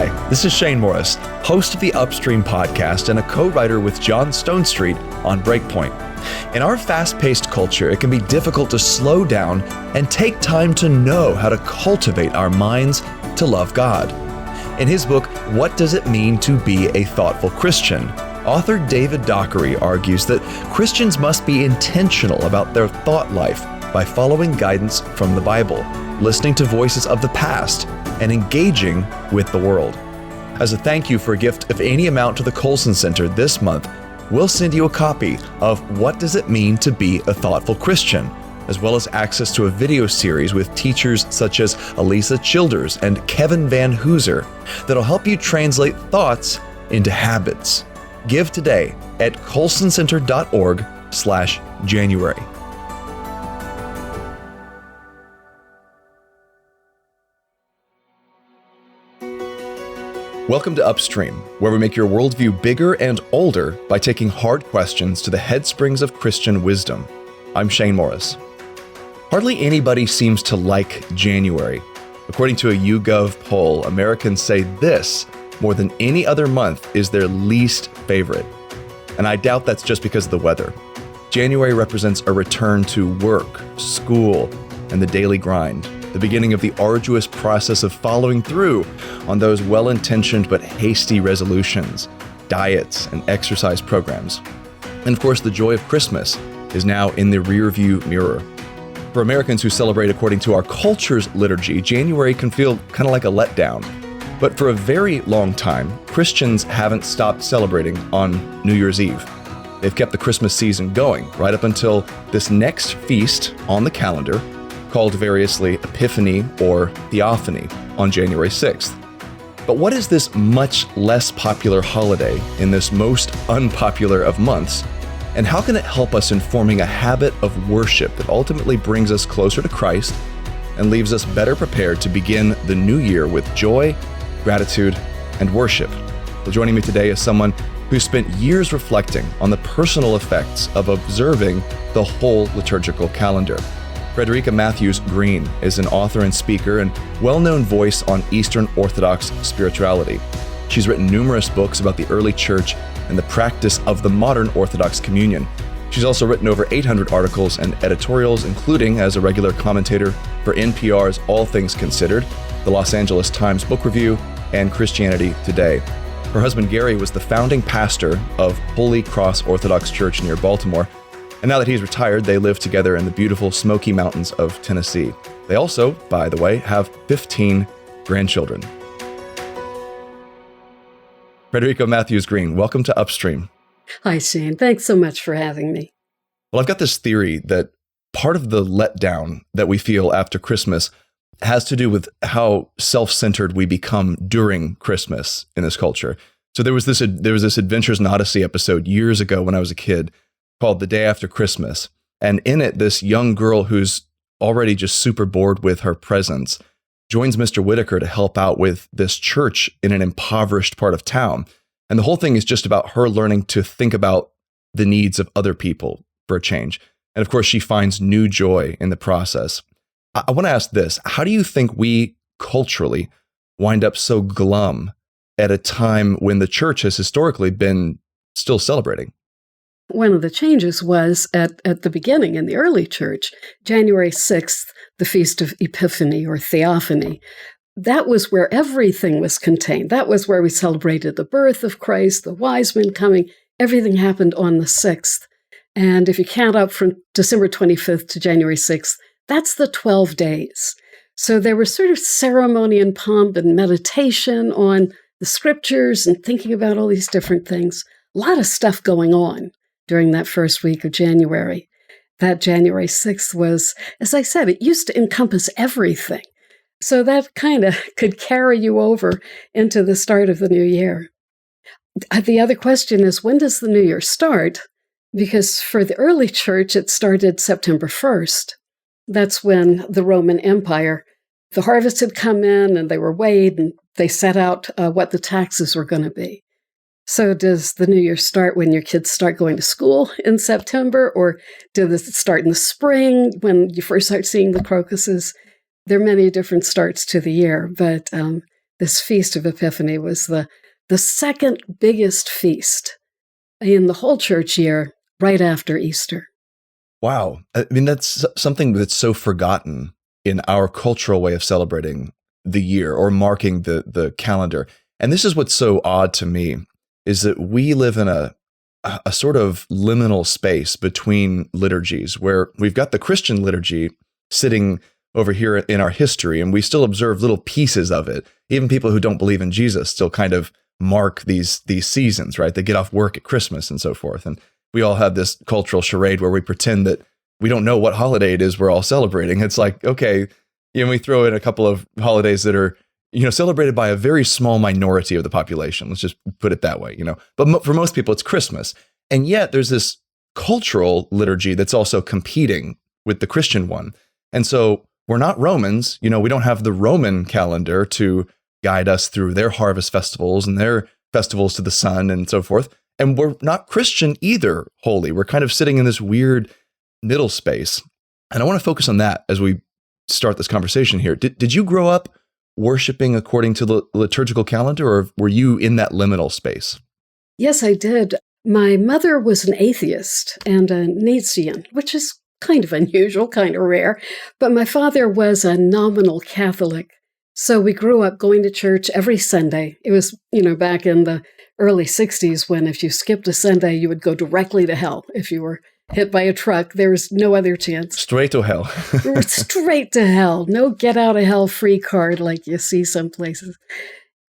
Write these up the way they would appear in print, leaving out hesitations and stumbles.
Hi, this is Shane Morris, host of the Upstream podcast and a co-writer with John Stonestreet on Breakpoint. In our fast-paced culture, it can be difficult to slow down and take time to know how to cultivate our minds to love God. In his book, What Does It Mean to Be a Thoughtful Christian?, author David Dockery argues that Christians must be intentional about their thought life by following guidance from the Bible, listening to voices of the past, and engaging with the world. As a thank you for a gift of any amount to the Colson Center this month, we'll send you a copy of What Does It Mean to Be a Thoughtful Christian?, as well as access to a video series with teachers such as Elisa Childers and Kevin Van Hooser that'll help you translate thoughts into habits. Give today at colsoncenter.org/January. Welcome to Upstream, where we make your worldview bigger and older by taking hard questions to the headsprings of Christian wisdom. I'm Shane Morris. Hardly anybody seems to like January. According to a YouGov poll, Americans say this more than any other month is their least favorite. And I doubt that's just because of the weather. January represents a return to work, school, and the daily grind. The beginning of the arduous process of following through on those well-intentioned but hasty resolutions, diets, and exercise programs. And of course, the joy of Christmas is now in the rearview mirror. For Americans who celebrate according to our culture's liturgy, January can feel kind of like a letdown. But for a very long time, Christians haven't stopped celebrating on New Year's Eve. They've kept the Christmas season going right up until this next feast on the calendar, called variously Epiphany or Theophany, on January 6th. But what is this much less popular holiday in this most unpopular of months, and how can it help us in forming a habit of worship that ultimately brings us closer to Christ and leaves us better prepared to begin the new year with joy, gratitude, and worship? Well, joining me today is someone who spent years reflecting on the personal effects of observing the whole liturgical calendar. Frederica Matthews-Green is an author and speaker and well-known voice on Eastern Orthodox spirituality. She's written numerous books about the early church and the practice of the modern Orthodox communion. She's also written over 800 articles and editorials, including as a regular commentator for NPR's All Things Considered, the Los Angeles Times Book Review, and Christianity Today. Her husband Gary was the founding pastor of Holy Cross Orthodox Church near Baltimore. And now that he's retired, they live together in the beautiful Smoky Mountains of Tennessee. They also, by the way, have 15 grandchildren. Frederica Matthews-Green, welcome to Upstream. Hi, Shane. Thanks so much for having me. Well, I've got this theory that part of the letdown that we feel after Christmas has to do with how self-centered we become during Christmas in this culture. So there was this Adventures in Odyssey episode years ago when I was a kid, called The Day After Christmas. And in it, this young girl who's already just super bored with her presents joins Mr. Whitaker to help out with this church in an impoverished part of town. And the whole thing is just about her learning to think about the needs of other people for a change. And of course, she finds new joy in the process. I want to ask this. How do you think we culturally wind up so glum at a time when the church has historically been still celebrating? One of the changes was at the beginning in the early church, January 6th, the Feast of Epiphany or Theophany. That was where everything was contained. That was where we celebrated the birth of Christ, the wise men coming. Everything happened on the 6th. And if you count up from December 25th to January 6th, that's the 12 days. So there was sort of ceremony and pomp and meditation on the scriptures and thinking about all these different things. A lot of stuff going on during that first week of January. That January 6th was, as I said, it used to encompass everything. So that kind of could carry you over into the start of the new year. The other question is, when does the new year start? Because for the early church, it started September 1st. That's when the Roman Empire, the harvest had come in and they were weighed and they set out what the taxes were going to be. So does the new year start when your kids start going to school in September, or does it start in the spring when you first start seeing the crocuses? There are many different starts to the year, but the this Feast of Epiphany was the second biggest feast in the whole church year, right after Easter. Wow. I mean, that's something that's so forgotten in our cultural way of celebrating the year or marking the calendar. And this is what's so odd to me, is that we live in a sort of liminal space between liturgies where we've got the Christian liturgy sitting over here in our history, and we still observe little pieces of it. Even people who don't believe in Jesus still kind of mark these seasons, right? They get off work at Christmas and so forth. And we all have this cultural charade where we pretend that we don't know what holiday it is we're all celebrating. It's like, okay, we throw in a couple of holidays that are, celebrated by a very small minority of the population. Let's just put it that way, But for most people, it's Christmas. And yet there's this cultural liturgy that's also competing with the Christian one. And so we're not Romans, we don't have the Roman calendar to guide us through their harvest festivals and their festivals to the sun and so forth. And we're not Christian either, wholly. We're kind of sitting in this weird middle space. And I want to focus on that as we start this conversation here. Did you grow up worshiping according to the liturgical calendar, or were you in that liminal space? Yes, I did. My mother was an atheist and a Nietzschean, which is kind of unusual, kind of rare. But my father was a nominal Catholic. So we grew up going to church every Sunday. It was, back in the early 60s when if you skipped a Sunday, you would go directly to hell. If you were hit by a truck, there was no other chance. Straight to hell. Straight to hell. No get out of hell free card like you see some places.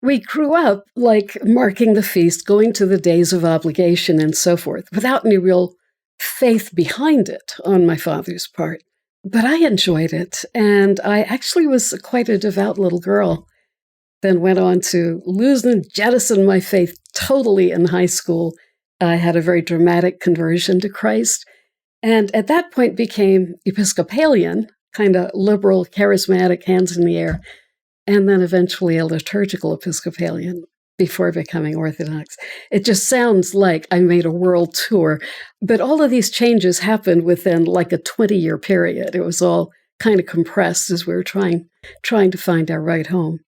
We grew up like marking the feast, going to the days of obligation and so forth, without any real faith behind it on my father's part. But I enjoyed it, and I actually was quite a devout little girl. Then went on to lose and jettison my faith totally in high school. I had a very dramatic conversion to Christ, and at that point became Episcopalian, kind of liberal, charismatic, hands in the air, and then eventually a liturgical Episcopalian before becoming Orthodox. It just sounds like I made a world tour, but all of these changes happened within like a 20-year period. It was all kind of compressed as we were trying to find our right home.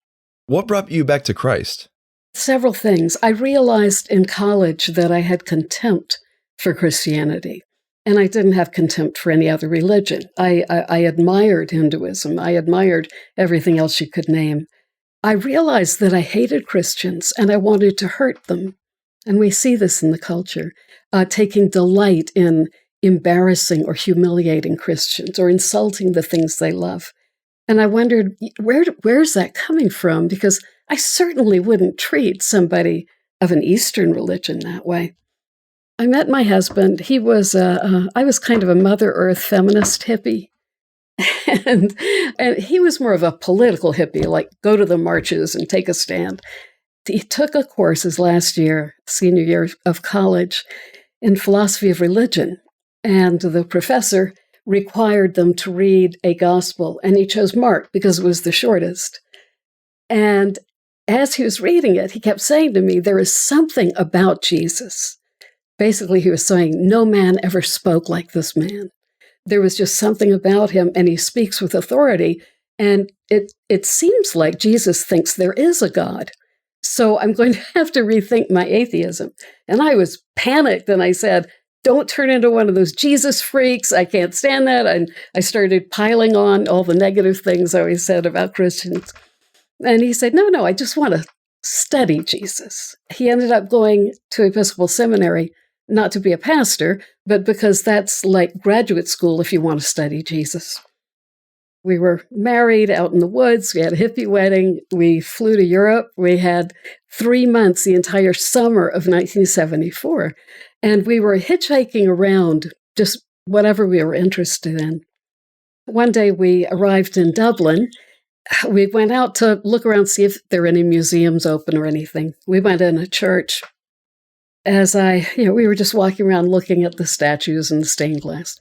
What brought you back to Christ? Several things. I realized in college that I had contempt for Christianity, and I didn't have contempt for any other religion. I admired Hinduism. I admired everything else you could name. I realized that I hated Christians and I wanted to hurt them. And we see this in the culture, taking delight in embarrassing or humiliating Christians or insulting the things they love. And I wondered, where's that coming from? Because I certainly wouldn't treat somebody of an Eastern religion that way. I met my husband. He was, I was kind of a Mother Earth feminist hippie. And he was more of a political hippie, like go to the marches and take a stand. He took a course his last year, senior year of college, in philosophy of religion. And the professor required them to read a gospel, and he chose Mark because it was the shortest. And as he was reading it, he kept saying to me, there is something about Jesus. Basically, he was saying, no man ever spoke like this man. There was just something about him, and he speaks with authority. And it seems like Jesus thinks there is a God. So I'm going to have to rethink my atheism. And I was panicked, and I said, don't turn into one of those Jesus freaks. I can't stand that. And I started piling on all the negative things I always said about Christians. And he said, no, I just want to study Jesus. He ended up going to Episcopal Seminary, not to be a pastor, but because that's like graduate school if you want to study Jesus. We were married out in the woods. We had a hippie wedding. We flew to Europe. We had 3 months, the entire summer of 1974. And we were hitchhiking around, just whatever we were interested in. One day we arrived in Dublin. We went out to look around, see if there were any museums open or anything. We went in a church. We were just walking around looking at the statues and the stained glass.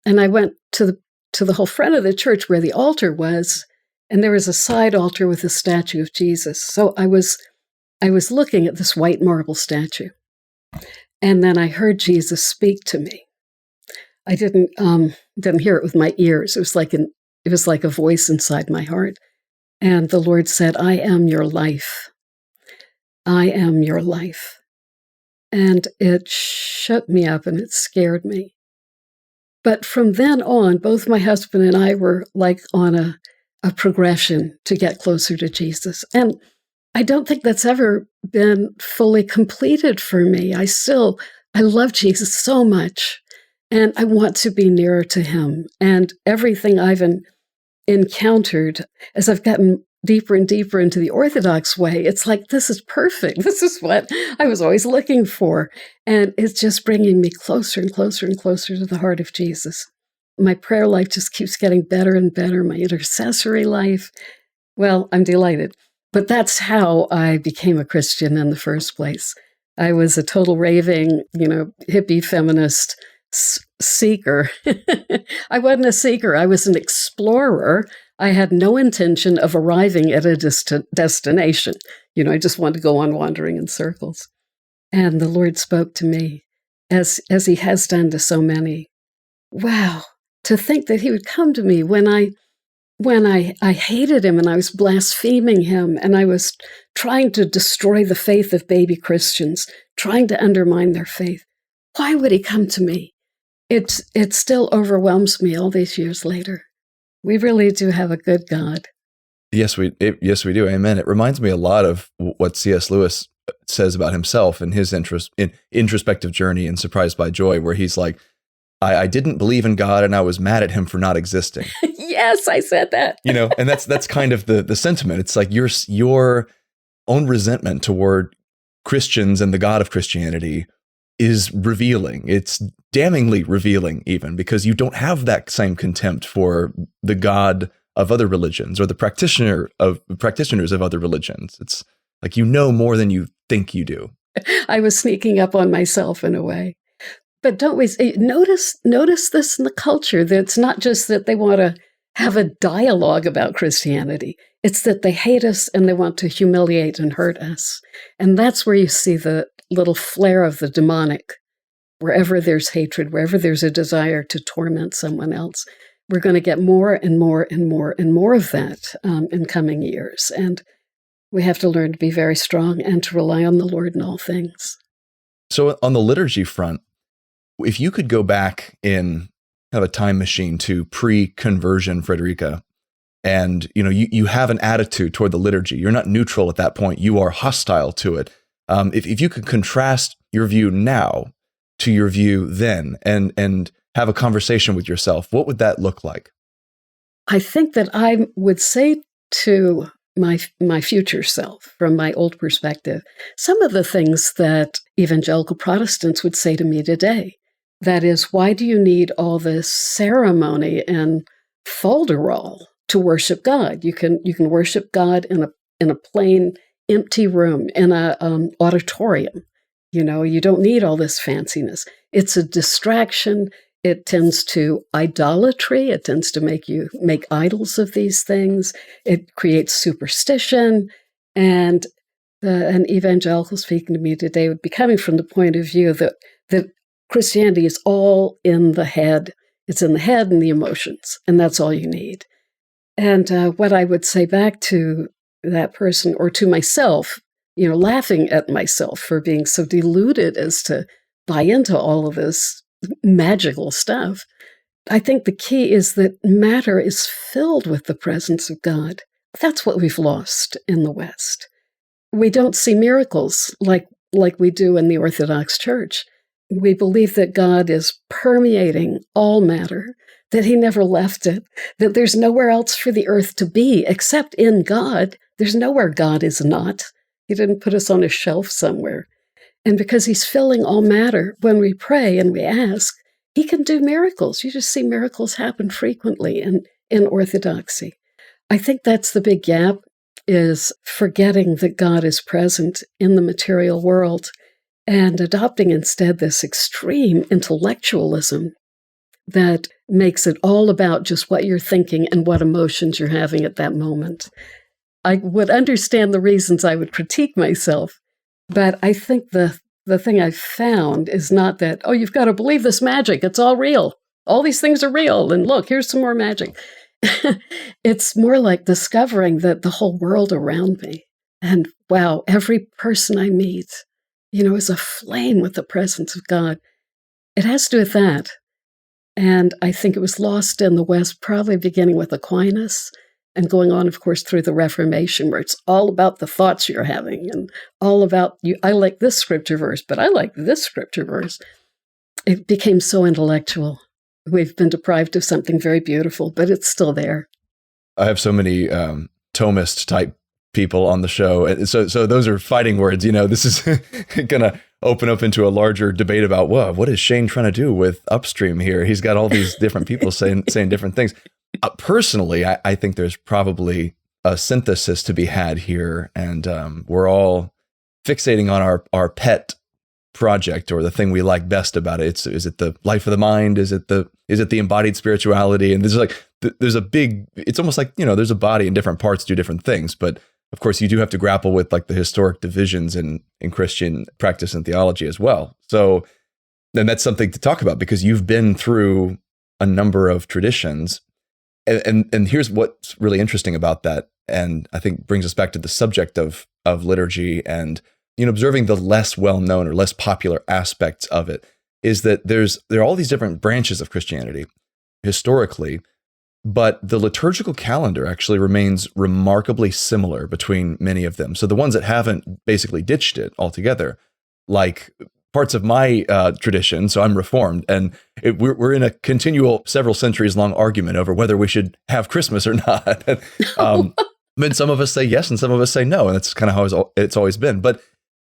And I went to the whole front of the church where the altar was, and there was a side altar with a statue of Jesus. So I was looking at this white marble statue. And then I heard Jesus speak to me. I didn't hear it with my ears. It was like a voice inside my heart. And the Lord said, I am your life. I am your life. And it shook me up and it scared me. But from then on, both my husband and I were like on a progression to get closer to Jesus. And I don't think that's ever been fully completed for me. I love Jesus so much, and I want to be nearer to him. And everything I've encountered as I've gotten deeper and deeper into the Orthodox way, it's like, this is perfect. This is what I was always looking for. And it's just bringing me closer and closer and closer to the heart of Jesus. My prayer life just keeps getting better and better. My intercessory life. Well, I'm delighted. But that's how I became a Christian in the first place. I was a total raving, hippie feminist seeker. I wasn't a seeker. I was an explorer. I had no intention of arriving at a destination. I just wanted to go on wandering in circles. And the Lord spoke to me, as he has done to so many. Wow, to think that he would come to me when I hated him and I was blaspheming him and I was trying to destroy the faith of baby Christians, trying to undermine their faith. Why would he come to me? It still overwhelms me all these years later. We really do have a good God. Yes, we do. Amen. It reminds me a lot of what C.S. Lewis says about himself and his introspective journey in Surprised by Joy, where he's like, I didn't believe in God and I was mad at him for not existing. Yes, I said that. And that's kind of the sentiment. It's like your own resentment toward Christians and the God of Christianity is revealing. It's damningly revealing, even because you don't have that same contempt for the God of other religions or the practitioners of other religions. It's like more than you think you do. I was sneaking up on myself in a way. But don't we notice this in the culture, that it's not just that they want to have a dialogue about Christianity. It's that they hate us and they want to humiliate and hurt us. And that's where you see the little flare of the demonic. Wherever there's hatred, wherever there's a desire to torment someone else, we're going to get more and more and more and more of that in coming years. And we have to learn to be very strong and to rely on the Lord in all things. So on the liturgy front, if you could go back in kind of a time machine to pre-conversion Frederica, and you have an attitude toward the liturgy, you're not neutral at that point, you are hostile to it. If you could contrast your view now to your view then and have a conversation with yourself, what would that look like? I think that I would say to my future self, from my old perspective, some of the things that evangelical Protestants would say to me today. That is, why do you need all this ceremony and folderol to worship God? You can worship God in a plain, empty room, in a auditorium. You don't need all this fanciness. It's a distraction. It tends to idolatry. It tends to make you make idols of these things. It creates superstition. And an evangelical speaking to me today would be coming from the point of view that Christianity is all in the head. It's in the head and the emotions, and that's all you need. And what I would say back to that person, or to myself, laughing at myself for being so deluded as to buy into all of this magical stuff. I think the key is that matter is filled with the presence of God. That's what we've lost in the West. We don't see miracles like we do in the Orthodox Church. We believe that God is permeating all matter, that he never left it, that there's nowhere else for the earth to be except in God. There's nowhere God is not. He didn't put us on a shelf somewhere. And because he's filling all matter, when we pray and we ask, he can do miracles. You just see miracles happen frequently in Orthodoxy. I think that's the big gap, is forgetting that God is present in the material world and adopting instead this extreme intellectualism that makes it all about just what you're thinking and what emotions you're having at that moment. I would understand the reasons I would critique myself, but I think the thing I've found is not that, you've got to believe this magic. It's all real. All these things are real. And look, here's some more magic. It's more like discovering that the whole world around me, and wow, every person I meet, is aflame with the presence of God. It has to do with that. And I think it was lost in the West, probably beginning with Aquinas and going on, of course, through the Reformation, where it's all about the thoughts you're having and all about you. I like this scripture verse, but I like this scripture verse. It became so intellectual. We've been deprived of something very beautiful, but it's still there. I have so many Thomist type people on the show. And so those are fighting words. This is going to open up into a larger debate about, what is Shane trying to do with upstream here? He's got all these different people saying different things. Personally, I think there's probably a synthesis to be had here. And we're all fixating on our pet project or the thing we like best about it. Is it the life of the mind? Is it the embodied spirituality? And there's a big, it's almost like, there's a body and different parts do different things. But of course, you do have to grapple with like the historic divisions in Christian practice and theology as well. So then that's something to talk about because you've been through a number of traditions. And here's what's really interesting about that. And I think brings us back to the subject of liturgy and, observing the less well-known or less popular aspects of it is that there are all these different branches of Christianity historically, but the liturgical calendar actually remains remarkably similar between many of them. So the ones that haven't basically ditched it altogether, like parts of my tradition, so I'm Reformed, and we're in a continual several centuries long argument over whether we should have Christmas or not. And some of us say yes and some of us say no, and that's kind of how it's always been. But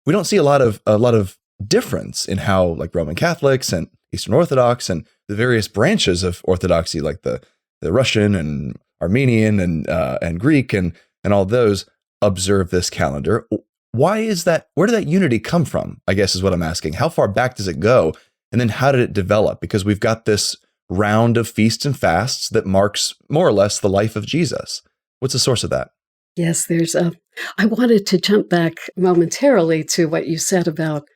we don't see a lot of difference in how like Roman Catholics and Eastern Orthodox and the various branches of Orthodoxy, like the Russian and Armenian and Greek and all those observe this calendar. Why is that? Where did that unity come from? I guess is what I'm asking. How far back does it go? And then how did it develop? Because we've got this round of feasts and fasts that marks more or less the life of Jesus. What's the source of that? Yes, I wanted to jump back momentarily to what you said about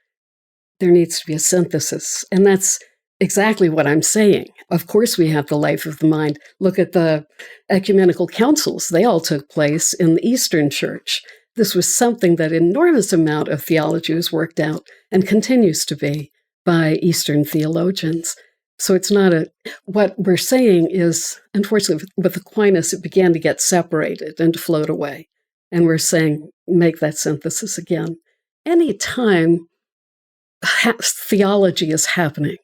there needs to be a synthesis. And that's exactly what I'm saying. Of course, we have the life of the mind. Look at the ecumenical councils. They all took place in the Eastern Church. This was something that an enormous amount of theology was worked out and continues to be by Eastern theologians. So it's not what we're saying is, unfortunately, with Aquinas, it began to get separated and to float away. And we're saying, make that synthesis again. Anytime theology is happening,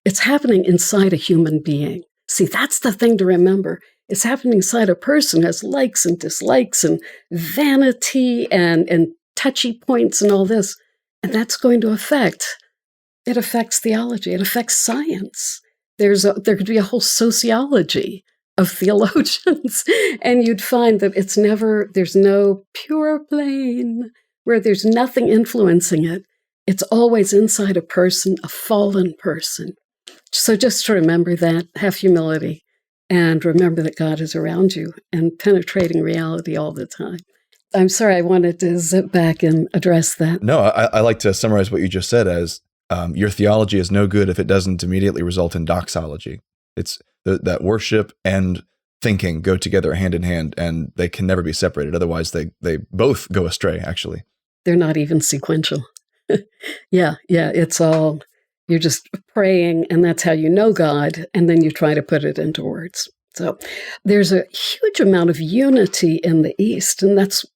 it's happening inside a human being. See, that's the thing to remember. It's happening inside a person who has likes and dislikes and vanity and touchy points and all this. And that's going to affect theology. It affects science. There could be a whole sociology of theologians, and you'd find that there's no pure plane where there's nothing influencing it. It's always inside a person, a fallen person. So just to remember that, have humility, and remember that God is around you and penetrating reality all the time. I'm sorry, I wanted to zip back and address that. No, I like to summarize what you just said as your theology is no good if it doesn't immediately result in doxology. It's that worship and thinking go together hand in hand, and they can never be separated. Otherwise, they both go astray, actually. They're not even sequential. Yeah, it's all, you're just praying, and that's how you know God, and then you try to put it into words. So there's a huge amount of unity in the East, and that's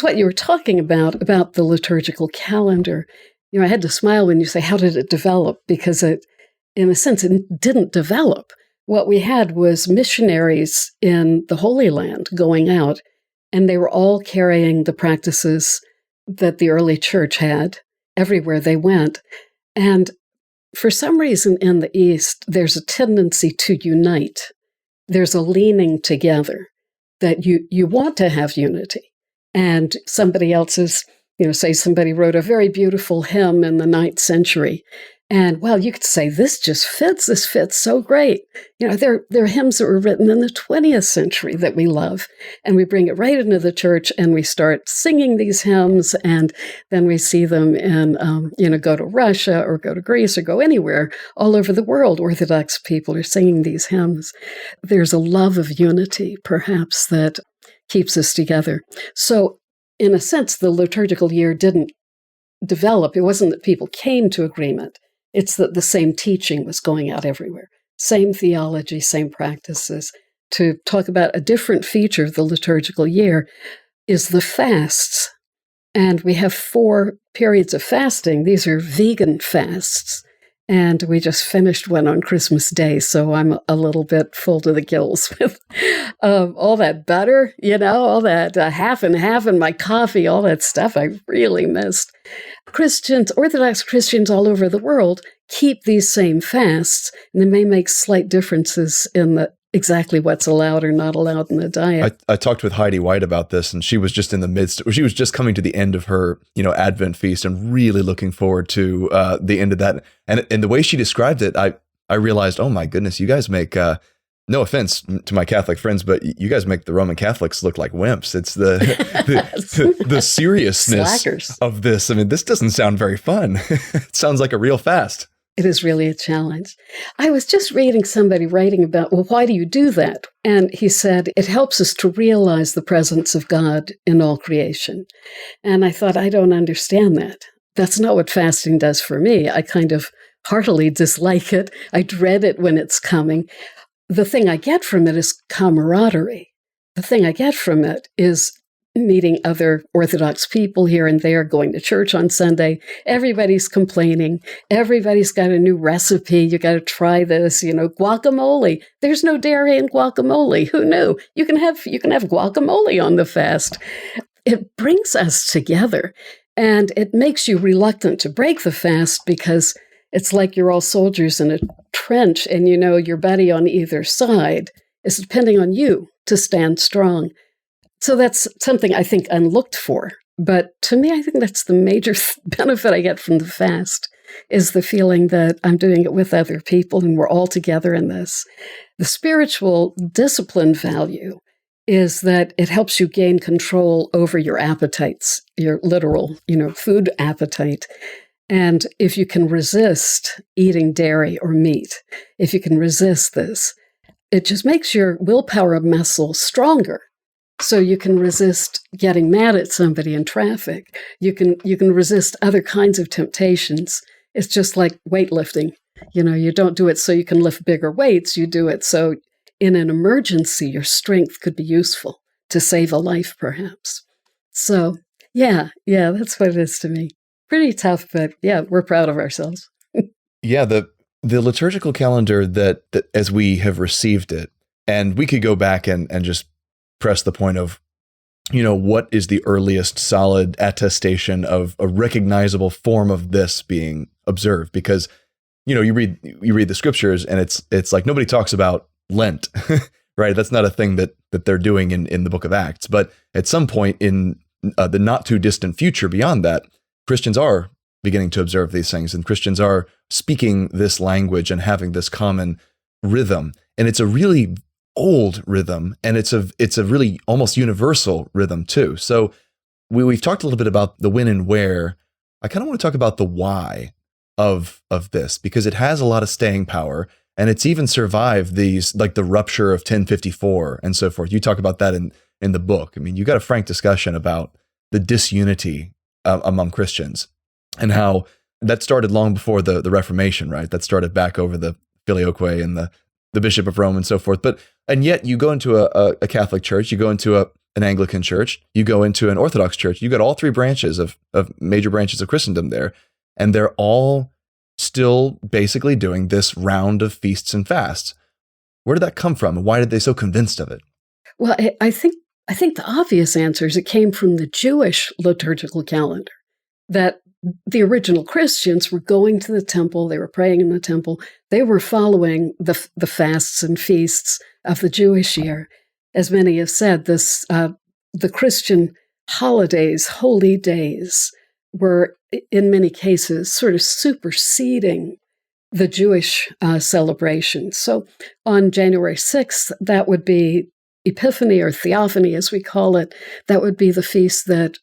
what you were talking about the liturgical calendar. I had to smile when you say, how did it develop? Because in a sense, it didn't develop. What we had was missionaries in the Holy Land going out, and they were all carrying the practices that the early church had everywhere they went. And for some reason in the East, there's a tendency to unite. There's a leaning together that you want to have unity. And somebody else's, say somebody wrote a very beautiful hymn in the 9th century, And well, you could say this just fits. This fits so great. There are hymns that were written in the 20th century that we love, and we bring it right into the church, and we start singing these hymns, and then we see them in, go to Russia or go to Greece or go anywhere all over the world. Orthodox people are singing these hymns. There's a love of unity, perhaps, that keeps us together. So, in a sense, the liturgical year didn't develop. It wasn't that people came to agreement. It's that the same teaching was going out everywhere, same theology, same practices. To talk about a different feature of the liturgical year is the fasts. And we have 4 periods of fasting. These are vegan fasts. And we just finished one on Christmas Day, so I'm a little bit full to the gills with all that butter, all that half and half in my coffee, all that stuff I really missed. Orthodox Christians all over the world keep these same fasts, and they may make slight differences in exactly what's allowed or not allowed in the diet. I talked with Heidi White about this, and she was just in the midst. She was just coming to the end of her, Advent feast, and really looking forward to the end of that. And the way she described it, I realized, oh my goodness, you guys make. No offense to my Catholic friends, but you guys make the Roman Catholics look like wimps. It's the seriousness Slackers of this. I mean, this doesn't sound very fun. It sounds like a real fast. It is really a challenge. I was just reading somebody writing about, well, why do you do that? And he said, it helps us to realize the presence of God in all creation. And I thought, I don't understand that. That's not what fasting does for me. I kind of heartily dislike it. I dread it when it's coming. The thing I get from it is camaraderie. The thing I get from it is meeting other Orthodox people here and there, going to church on Sunday. Everybody's complaining. Everybody's got a new recipe. You got to try this, guacamole. There's no dairy in guacamole. Who knew? You can have guacamole on the fast. It brings us together, and it makes you reluctant to break the fast because it's like you're all soldiers in a trench, and your buddy on either side is depending on you to stand strong. So that's something I think unlooked for. But to me, I think that's the major benefit I get from the fast, is the feeling that I'm doing it with other people and we're all together in this. The spiritual discipline value is that it helps you gain control over your appetites, your literal, food appetite. And if you can resist eating dairy or meat, if you can resist this, it just makes your willpower muscle stronger. So you can resist getting mad at somebody in traffic. You can resist other kinds of temptations. It's just like weightlifting. You don't do it so you can lift bigger weights. You do it so in an emergency, your strength could be useful to save a life, perhaps. So yeah, that's what it is to me. Pretty tough, but yeah, we're proud of ourselves. Yeah, the liturgical calendar that as we have received it, and we could go back and just press the point of, what is the earliest solid attestation of a recognizable form of this being observed? Because, you read the scriptures and it's like nobody talks about Lent, right? That's not a thing that they're doing in the book of Acts. But at some point in the not too distant future beyond that, Christians are beginning to observe these things, and Christians are speaking this language and having this common rhythm. And it's a really old rhythm, and it's a really almost universal rhythm too. So we've talked a little bit about the when and where. I kind of want to talk about the why of this, because it has a lot of staying power, and it's even survived these, like the rupture of 1054 and so forth. You talk about that in the book. I mean, you got a frank discussion about the disunity among Christians and how that started long before the Reformation, right? That started back over the Filioque and the Bishop of Rome and so forth. And yet you go into a Catholic church, you go into an Anglican church, you go into an Orthodox church, you got all 3 branches of major branches of Christendom there, and they're all still basically doing this round of feasts and fasts. Where did that come from? And why did they so convinced of it? Well, I think the obvious answer is it came from the Jewish liturgical calendar, that the original Christians were going to the temple, they were praying in the temple, they were following the fasts and feasts of the Jewish year. As many have said, the Christian holidays, holy days, were in many cases, sort of superseding the Jewish celebration. So on January 6th, that would be Epiphany or Theophany, as we call it. That would be the feast that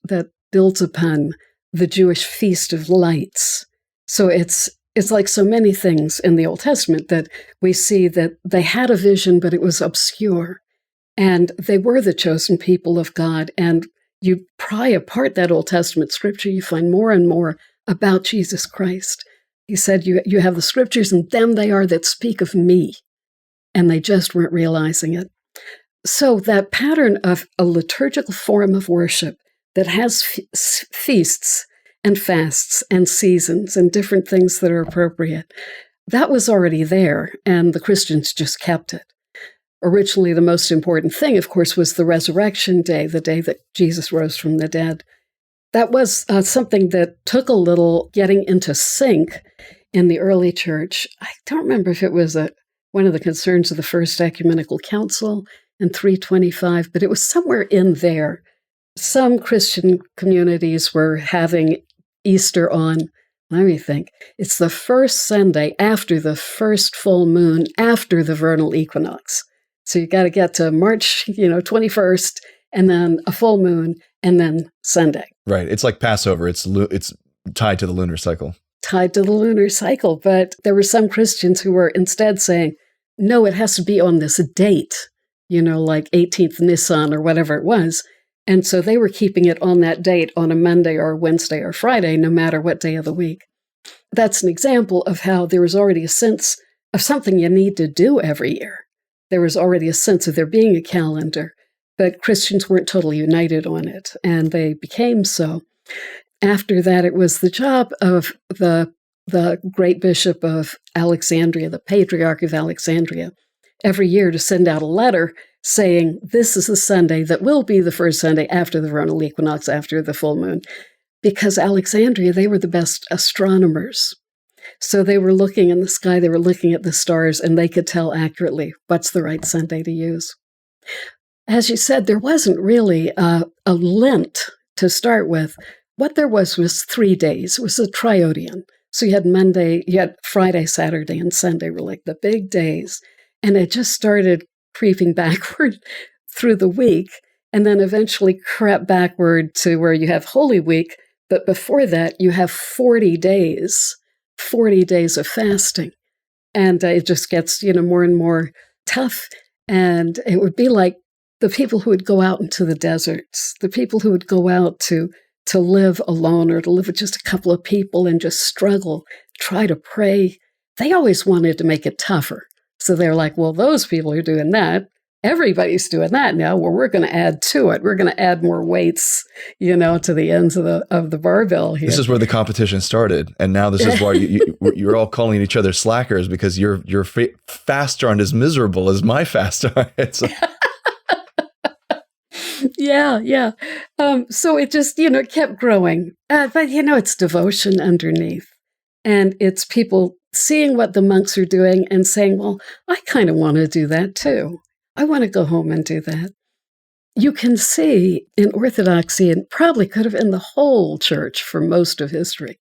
builds upon the Jewish Feast of Lights. So it's like so many things in the Old Testament that we see that they had a vision, but it was obscure. And they were the chosen people of God. And you pry apart that Old Testament scripture, you find more and more about Jesus Christ. He said, you have the scriptures, and them they are that speak of me. And they just weren't realizing it. So that pattern of a liturgical form of worship that has feasts and fasts and seasons and different things that are appropriate, that was already there, and the Christians just kept it. Originally, the most important thing, of course, was the resurrection day, the day that Jesus rose from the dead. That was something that took a little getting into sync in the early church. I don't remember if it was one of the concerns of the First Ecumenical Council in 325, but it was somewhere in there. Some Christian communities were having Easter on, let me think, it's the first Sunday after the first full moon after the vernal equinox. So you got to get to March, 21st, and then a full moon, and then Sunday. Right. It's like Passover. It's tied to the lunar cycle. Tied to the lunar cycle. But there were some Christians who were instead saying, no, it has to be on this date, like 18th Nisan or whatever it was. And so they were keeping it on that date on a Monday or Wednesday or Friday, no matter what day of the week. That's an example of how there was already a sense of something you need to do every year. There was already a sense of there being a calendar, but Christians weren't totally united on it, and they became so. After that, it was the job of the great bishop of Alexandria, the Patriarch of Alexandria, every year to send out a letter saying, this is the Sunday that will be the first Sunday after the vernal equinox, after the full moon. Because Alexandria, they were the best astronomers. So they were looking in the sky, they were looking at the stars, and they could tell accurately what's the right Sunday to use. As you said, there wasn't really a Lent to start with. What there was 3 days. It was a triodion. So you had Friday, Saturday, and Sunday were like the big days. And it just started creeping backward through the week, and then eventually crept backward to where you have Holy Week. But before that, you have 40 days of fasting. And it just gets, more and more tough. And it would be like the people who would go out into the deserts, the people who would go out to live alone or to live with just a couple of people and just struggle, try to pray. They always wanted to make it tougher. So they're like, well, those people are doing that. Everybody's doing that now. Well, we're going to add to it. We're going to add more weights, to the ends of the barbell here. This is where the competition started, and now this is why you're all calling each other slackers because your fasts aren't as miserable as my fasts are. Yeah. So it just kept growing, but it's devotion underneath, and it's people seeing what the monks are doing and saying, well, I kind of want to do that too. I want to go home and do that. You can see in Orthodoxy, and probably could have in the whole church for most of history,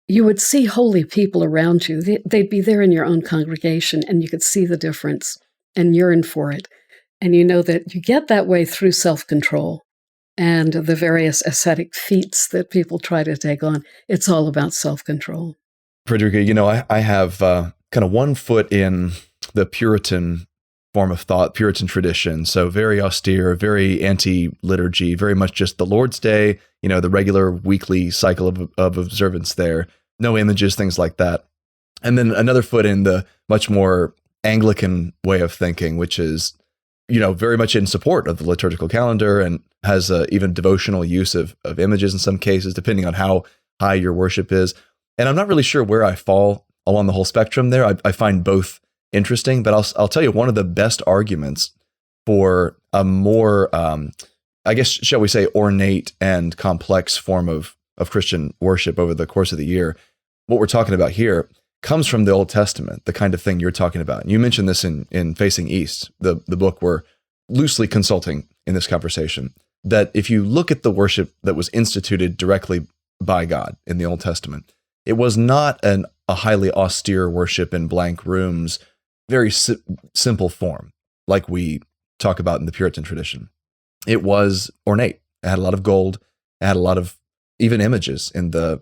you would see holy people around you. They'd be there in your own congregation, and you could see the difference and yearn for it. And you know that you get that way through self-control and the various ascetic feats that people try to take on. It's all about self-control. Frederica, I have kind of one foot in the Puritan form of thought, Puritan tradition. So very austere, very anti-liturgy, very much just the Lord's Day, the regular weekly cycle of observance there. No images, things like that. And then another foot in the much more Anglican way of thinking, which is, very much in support of the liturgical calendar and has even devotional use of images in some cases, depending on how high your worship is. And I'm not really sure where I fall along the whole spectrum there. I find both interesting, but I'll tell you one of the best arguments for a more, I guess, shall we say, ornate and complex form of Christian worship over the course of the year. What we're talking about here comes from the Old Testament, the kind of thing you're talking about. And you mentioned this in Facing East, the book we're loosely consulting in this conversation, that if you look at the worship that was instituted directly by God in the Old Testament. It was not a highly austere worship in blank rooms, very simple form, like we talk about in the Puritan tradition. It was ornate. It had a lot of gold. It had a lot of even images in the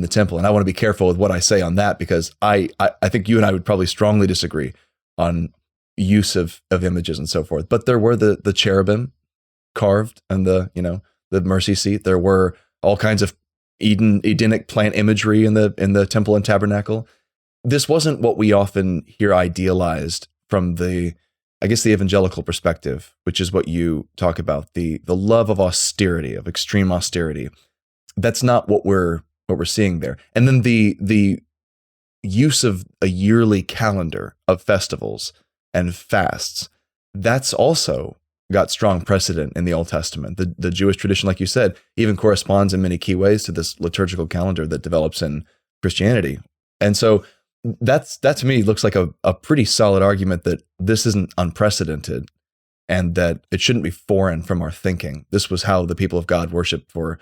temple. And I want to be careful with what I say on that, because I think you and I would probably strongly disagree on use of images and so forth. But there were the cherubim carved and the mercy seat. There were all kinds of Edenic plant imagery in the temple and tabernacle. This wasn't what we often hear idealized from the evangelical perspective, which is what you talk about, the love of austerity, of extreme austerity. That's not what we're seeing there. And then the use of a yearly calendar of festivals and fasts, that's also got strong precedent in the Old Testament. The Jewish tradition, like you said, even corresponds in many key ways to this liturgical calendar that develops in Christianity. And so that to me looks like a pretty solid argument that this isn't unprecedented and that it shouldn't be foreign from our thinking. This was how the people of God worshiped for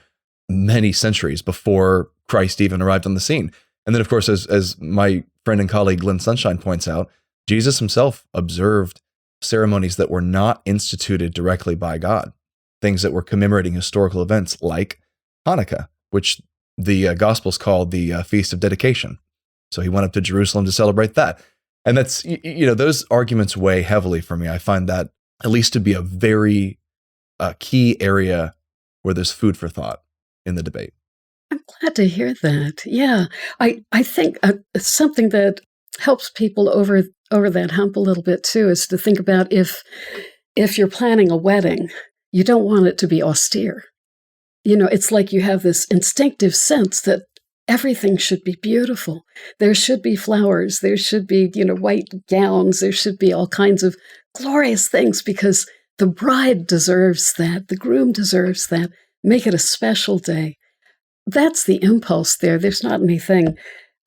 many centuries before Christ even arrived on the scene. And then, of course, as my friend and colleague Lynn Sunshine points out, Jesus himself observed ceremonies that were not instituted directly by God, things that were commemorating historical events like Hanukkah, which the Gospels called the Feast of Dedication. So he went up to Jerusalem to celebrate that. And that's, those arguments weigh heavily for me. I find that at least to be a very key area where there's food for thought in the debate. I'm glad to hear that. Yeah, I think something that helps people over that hump a little bit too is to think about if you're planning a wedding, you don't want it to be austere. It's like you have this instinctive sense that everything should be beautiful. There should be flowers. There should be, white gowns. There should be all kinds of glorious things because the bride deserves that. The groom deserves that. Make it a special day. That's the impulse there. There's not anything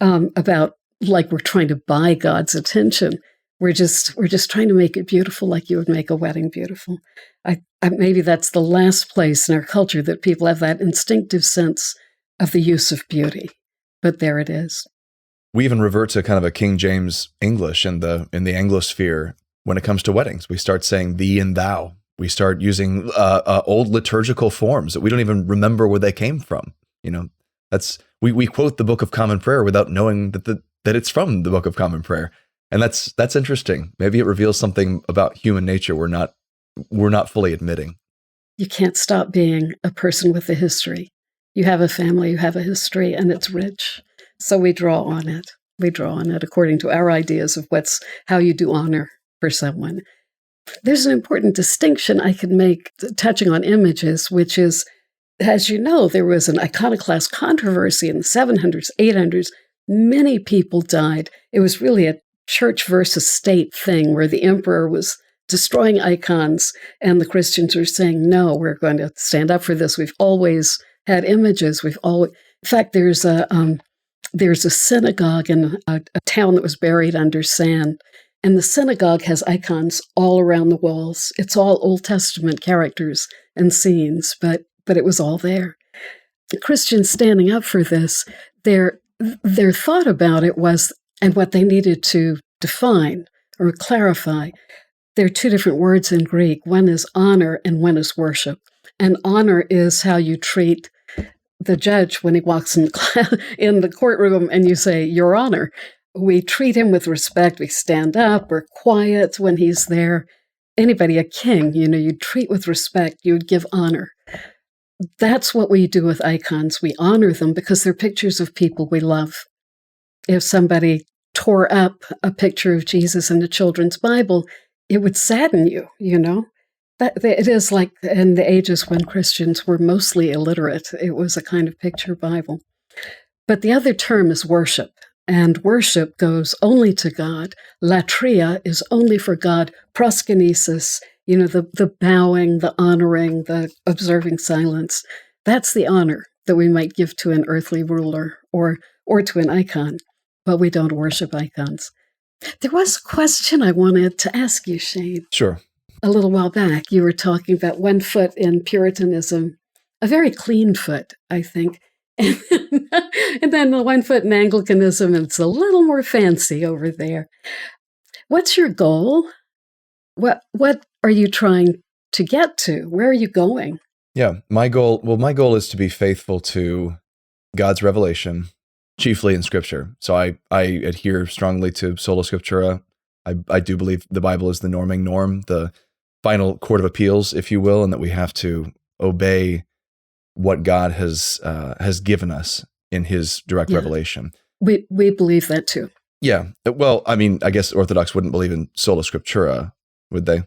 about like we're trying to buy God's attention. We're just trying to make it beautiful, like you would make a wedding beautiful. I maybe that's the last place in our culture that people have that instinctive sense of the use of beauty, but there it is. We even revert to kind of a King James English in the Anglosphere when it comes to weddings. We start saying thee and thou. We start using old liturgical forms that we don't even remember where they came from. That's we quote the Book of Common Prayer without knowing that it's from the Book of Common Prayer, and that's interesting. Maybe it reveals something about human nature we're not fully admitting. You can't stop being a person with a history. You have a family, you have a history, and it's rich. So we draw on it. We draw on it according to our ideas of how you do honor for someone. There's an important distinction I could make touching on images, which is, as you know, there was an iconoclast controversy in the 700s, 800s. Many people died. It was really a church versus state thing where the emperor was destroying icons and the Christians were saying, no, we're going to stand up for this. We've always had images. In fact, there's a synagogue in a town that was buried under sand, and the synagogue has icons all around the walls. It's all Old Testament characters and scenes, but it was all there. The Christians standing up for this, their thought about it was, and what they needed to define or clarify, there are two different words in Greek. One is honor and one is worship. And honor is how you treat the judge when he walks in the courtroom and you say, Your Honor. We treat him with respect. We stand up. We're quiet when he's there. Anybody, a king, you'd treat with respect. You would give honor. That's what we do with icons. We honor them because they're pictures of people we love. If somebody tore up a picture of Jesus in the children's Bible, it would sadden you, That it is like in the ages when Christians were mostly illiterate. It was a kind of picture Bible. But the other term is worship, and worship goes only to God. Latria is only for God. Proskinesis, the bowing, the honoring, the observing silence. That's the honor that we might give to an earthly ruler or to an icon, but we don't worship icons. There was a question I wanted to ask you, Shane. Sure. A little while back, you were talking about one foot in Puritanism, a very clean foot, I think. And then the 1 foot in Anglicanism, it's a little more fancy over there. What's your goal? What are you trying to get to? Where are you going? Yeah, my goal is to be faithful to God's revelation, chiefly in Scripture. So I adhere strongly to sola scriptura. I do believe the Bible is the norming norm, the final court of appeals, if you will, and that we have to obey what God has given us in His direct revelation. We believe that too. Yeah. Well, I mean, I guess Orthodox wouldn't believe in sola scriptura, would they?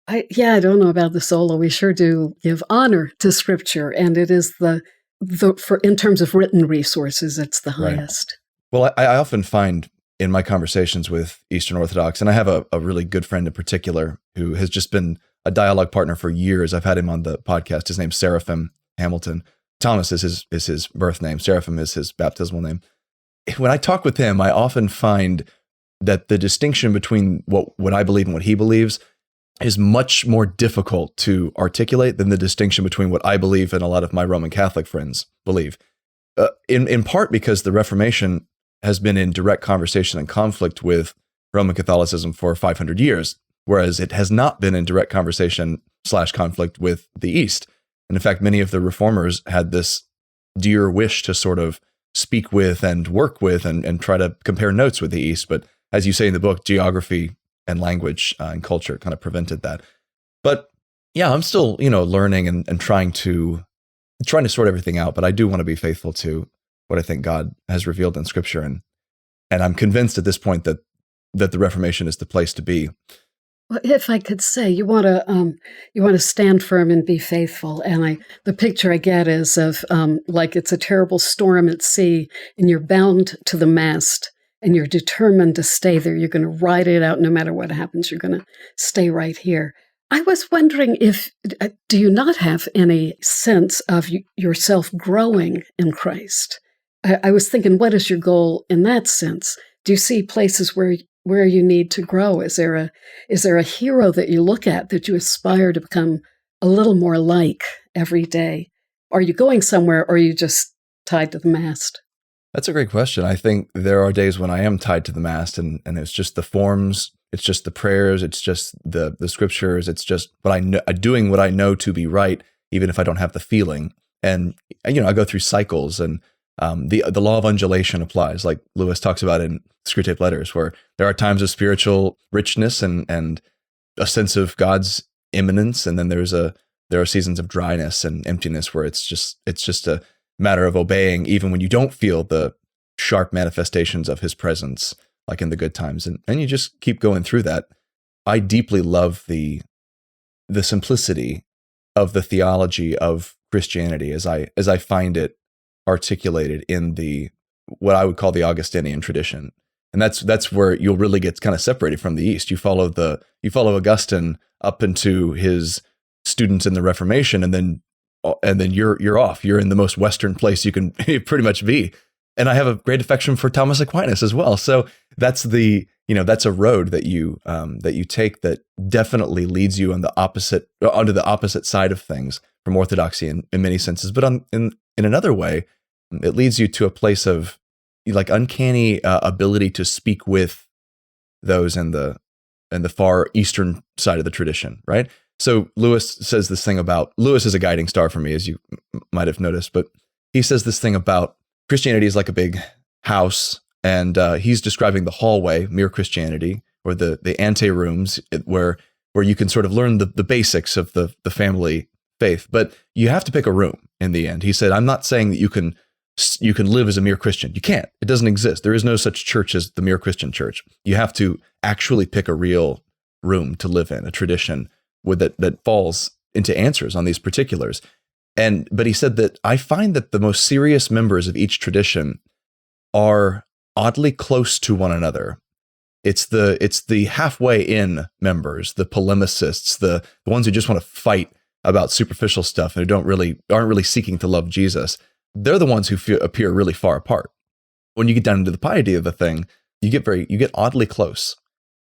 I don't know about the sola. We sure do give honor to Scripture, and it is in terms of written resources, it's the highest. Right. Well, I often find in my conversations with Eastern Orthodox, and I have a really good friend in particular who has just been a dialogue partner for years. I've had him on the podcast. His name's Seraphim Hamilton. Thomas is his birth name. Seraphim is his baptismal name. When I talk with him, I often find that the distinction between what I believe and what he believes is much more difficult to articulate than the distinction between what I believe and a lot of my Roman Catholic friends believe. In part because the Reformation has been in direct conversation and conflict with Roman Catholicism for 500 years, whereas it has not been in direct conversation / conflict with the East. And in fact, many of the reformers had this dear wish to sort of speak with and work with and try to compare notes with the East. But as you say in the book, geography and language and culture kind of prevented that. But yeah, I'm still, learning and trying to sort everything out. But I do want to be faithful to what I think God has revealed in Scripture. And I'm convinced at this point that the Reformation is the place to be. Well, if I could say, you want to stand firm and be faithful, and the picture I get is of like it's a terrible storm at sea, and you're bound to the mast, and you're determined to stay there. You're going to ride it out no matter what happens. You're going to stay right here. I was wondering do you not have any sense of yourself growing in Christ? I was thinking, what is your goal in that sense? Do you see places where you need to grow? Is there a hero that you look at that you aspire to become a little more like every day? Are you going somewhere, or are you just tied to the mast? That's a great question. I think there are days when I am tied to the mast, and it's just the forms, it's just the prayers, it's just the scriptures, it's just what I know, doing what I know to be right, even if I don't have the feeling. And I go through cycles, and the law of undulation applies, like Lewis talks about in Screwtape Letters, where there are times of spiritual richness and a sense of God's immanence, and then there are seasons of dryness and emptiness where it's just a matter of obeying, even when you don't feel the sharp manifestations of His presence, like in the good times, and you just keep going through that. I deeply love the simplicity of the theology of Christianity as I find it articulated in what I would call the Augustinian tradition. And that's where you'll really get kind of separated from the East. You follow Augustine up into his students in the Reformation, and then you're off. You're in the most Western place you can pretty much be. And I have a great affection for Thomas Aquinas as well. So that's that's a road that you take that definitely leads you onto the opposite side of things from Orthodoxy in many senses. But in another way, it leads you to a place of like uncanny ability to speak with those in the far Eastern side of the tradition, right? So Lewis says this thing about, Lewis is a guiding star for me, as you might have noticed, but he says this thing about Christianity is like a big house, and he's describing the hallway, mere Christianity, or the ante rooms where you can sort of learn the basics of the family faith, but you have to pick a room in the end. He said, I'm not saying that you can live as a mere Christian. You can't. It doesn't exist. There is no such church as the mere Christian church. You have to actually pick a real room to live in, a tradition that falls into answers on these particulars. But he said that I find that the most serious members of each tradition are oddly close to one another. It's the halfway in members, the polemicists, the ones who just want to fight about superficial stuff and who aren't really seeking to love Jesus. They're the ones who appear really far apart. When you get down into the piety of the thing, you get oddly close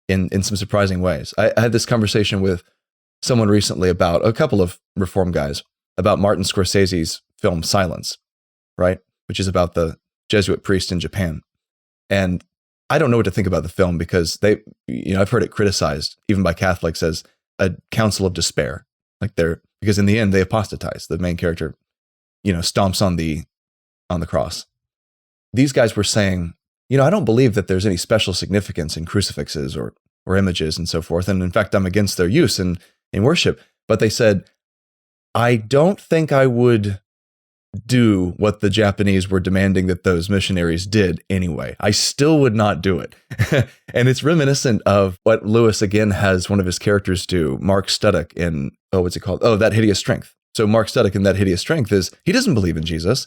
in some surprising ways. I had this conversation with someone recently about a couple of Reform guys about Martin Scorsese's film Silence, right? which is about the Jesuit priest in Japan. And I don't know what to think about the film because I've heard it criticized even by Catholics as a council of despair. Because in the end they apostatize. The main character, stomps on the cross. These guys were saying, I don't believe that there's any special significance in crucifixes or images and so forth. And in fact, I'm against their use in worship. But they said, I don't think I would do what the Japanese were demanding that those missionaries did anyway. I still would not do it. And it's reminiscent of what Lewis again has one of his characters do, Mark Studdock in, what's it called? That Hideous Strength. So Mark Studdock in That Hideous Strength he doesn't believe in Jesus,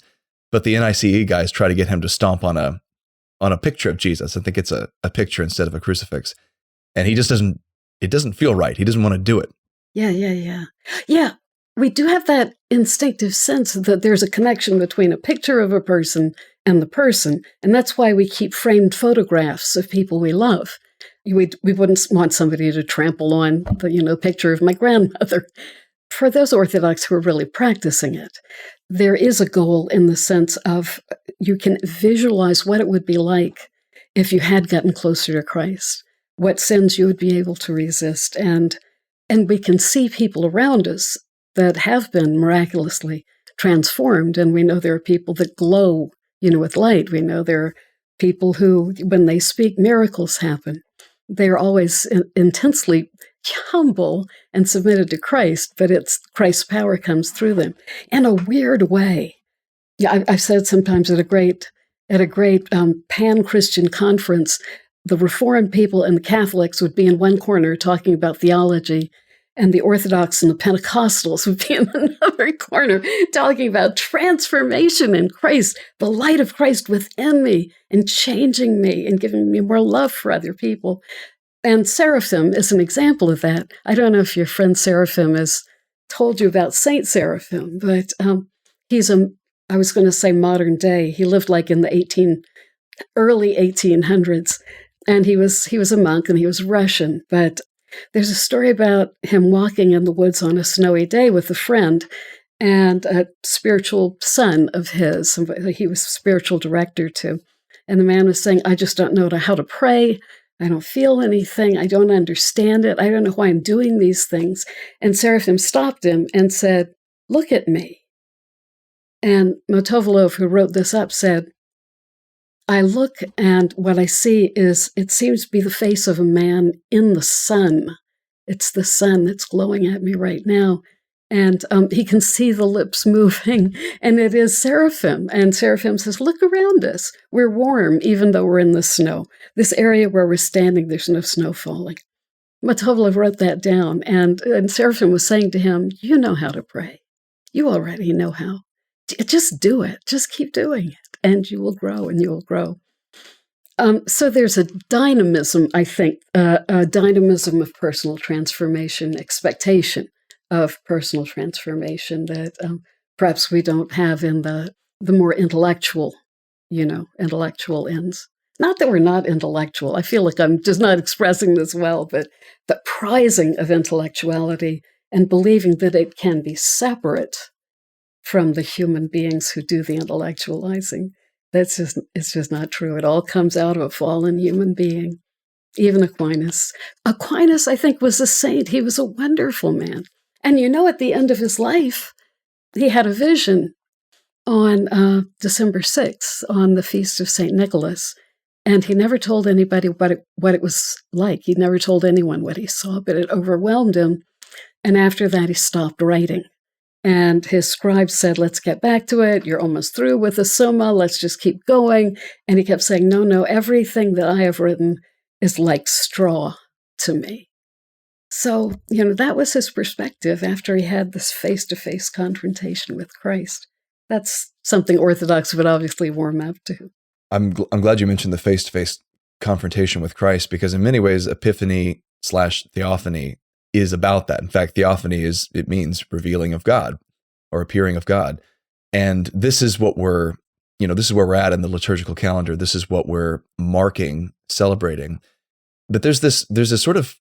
but the NICE guys try to get him to stomp on a picture of Jesus. I think it's a picture instead of a crucifix. And he just it doesn't feel right. He doesn't want to do it. Yeah. We do have that instinctive sense that there's a connection between a picture of a person and the person. And that's why we keep framed photographs of people we love. We wouldn't want somebody to trample on the picture of my grandmother. For those Orthodox who are really practicing it, there is a goal in the sense of you can visualize what it would be like if you had gotten closer to Christ, what sins you would be able to resist. And we can see people around us that have been miraculously transformed. And we know there are people that glow, with light. We know there are people who, when they speak, miracles happen. They're always intensely humble and submitted to Christ, but it's Christ's power comes through them in a weird way. Yeah, I've said sometimes at a great pan-Christian conference, the Reformed people and the Catholics would be in one corner talking about theology, and the Orthodox and the Pentecostals would be in another corner talking about transformation in Christ, the light of Christ within me and changing me and giving me more love for other people. And Seraphim is an example of that. I don't know if your friend Seraphim has told you about Saint Seraphim, but he's I was going to say modern day. He lived like in the early 1800s, and he was a monk and he was Russian, but there's a story about him walking in the woods on a snowy day with a friend and a spiritual son of his. He was spiritual director too. And the man was saying, I just don't know how to pray. I don't feel anything. I don't understand it. I don't know why I'm doing these things. And Seraphim stopped him and said, look at me. And Motovalov, who wrote this up, said, I look and what I see is, it seems to be the face of a man in the sun. It's the sun that's glowing at me right now. And he can see the lips moving, and it is Seraphim. And Seraphim says, look around us. We're warm, even though we're in the snow. This area where we're standing, there's no snow falling. Motovalov wrote that down, and Seraphim was saying to him, you know how to pray. You already know how. Just do it. Just keep doing it. And you will grow and you will grow. So there's a dynamism, I think, a dynamism of personal transformation, expectation of personal transformation that perhaps we don't have in the more intellectual ends. Not that we're not intellectual. I feel like I'm just not expressing this well, but the prizing of intellectuality and believing that it can be separate from the human beings who do the intellectualizing. It's just not true. It all comes out of a fallen human being. Even Aquinas. Aquinas, I think, was a saint. He was a wonderful man. And at the end of his life, he had a vision on December 6th, on the feast of St. Nicholas. And he never told anybody what it was like. He never told anyone what he saw, but it overwhelmed him. And after that, he stopped writing. And his scribe said, let's get back to it. You're almost through with the Summa. Let's just keep going. And he kept saying, no, everything that I have written is like straw to me. So, that was his perspective after he had this face-to-face confrontation with Christ. That's something Orthodox would obviously warm up to. I'm glad you mentioned the face-to-face confrontation with Christ, because in many ways, Epiphany / Theophany is about that. In fact, Theophany it means revealing of God or appearing of God. And this is what this is where we're at in the liturgical calendar. This is what we're marking, celebrating. But there's this sort of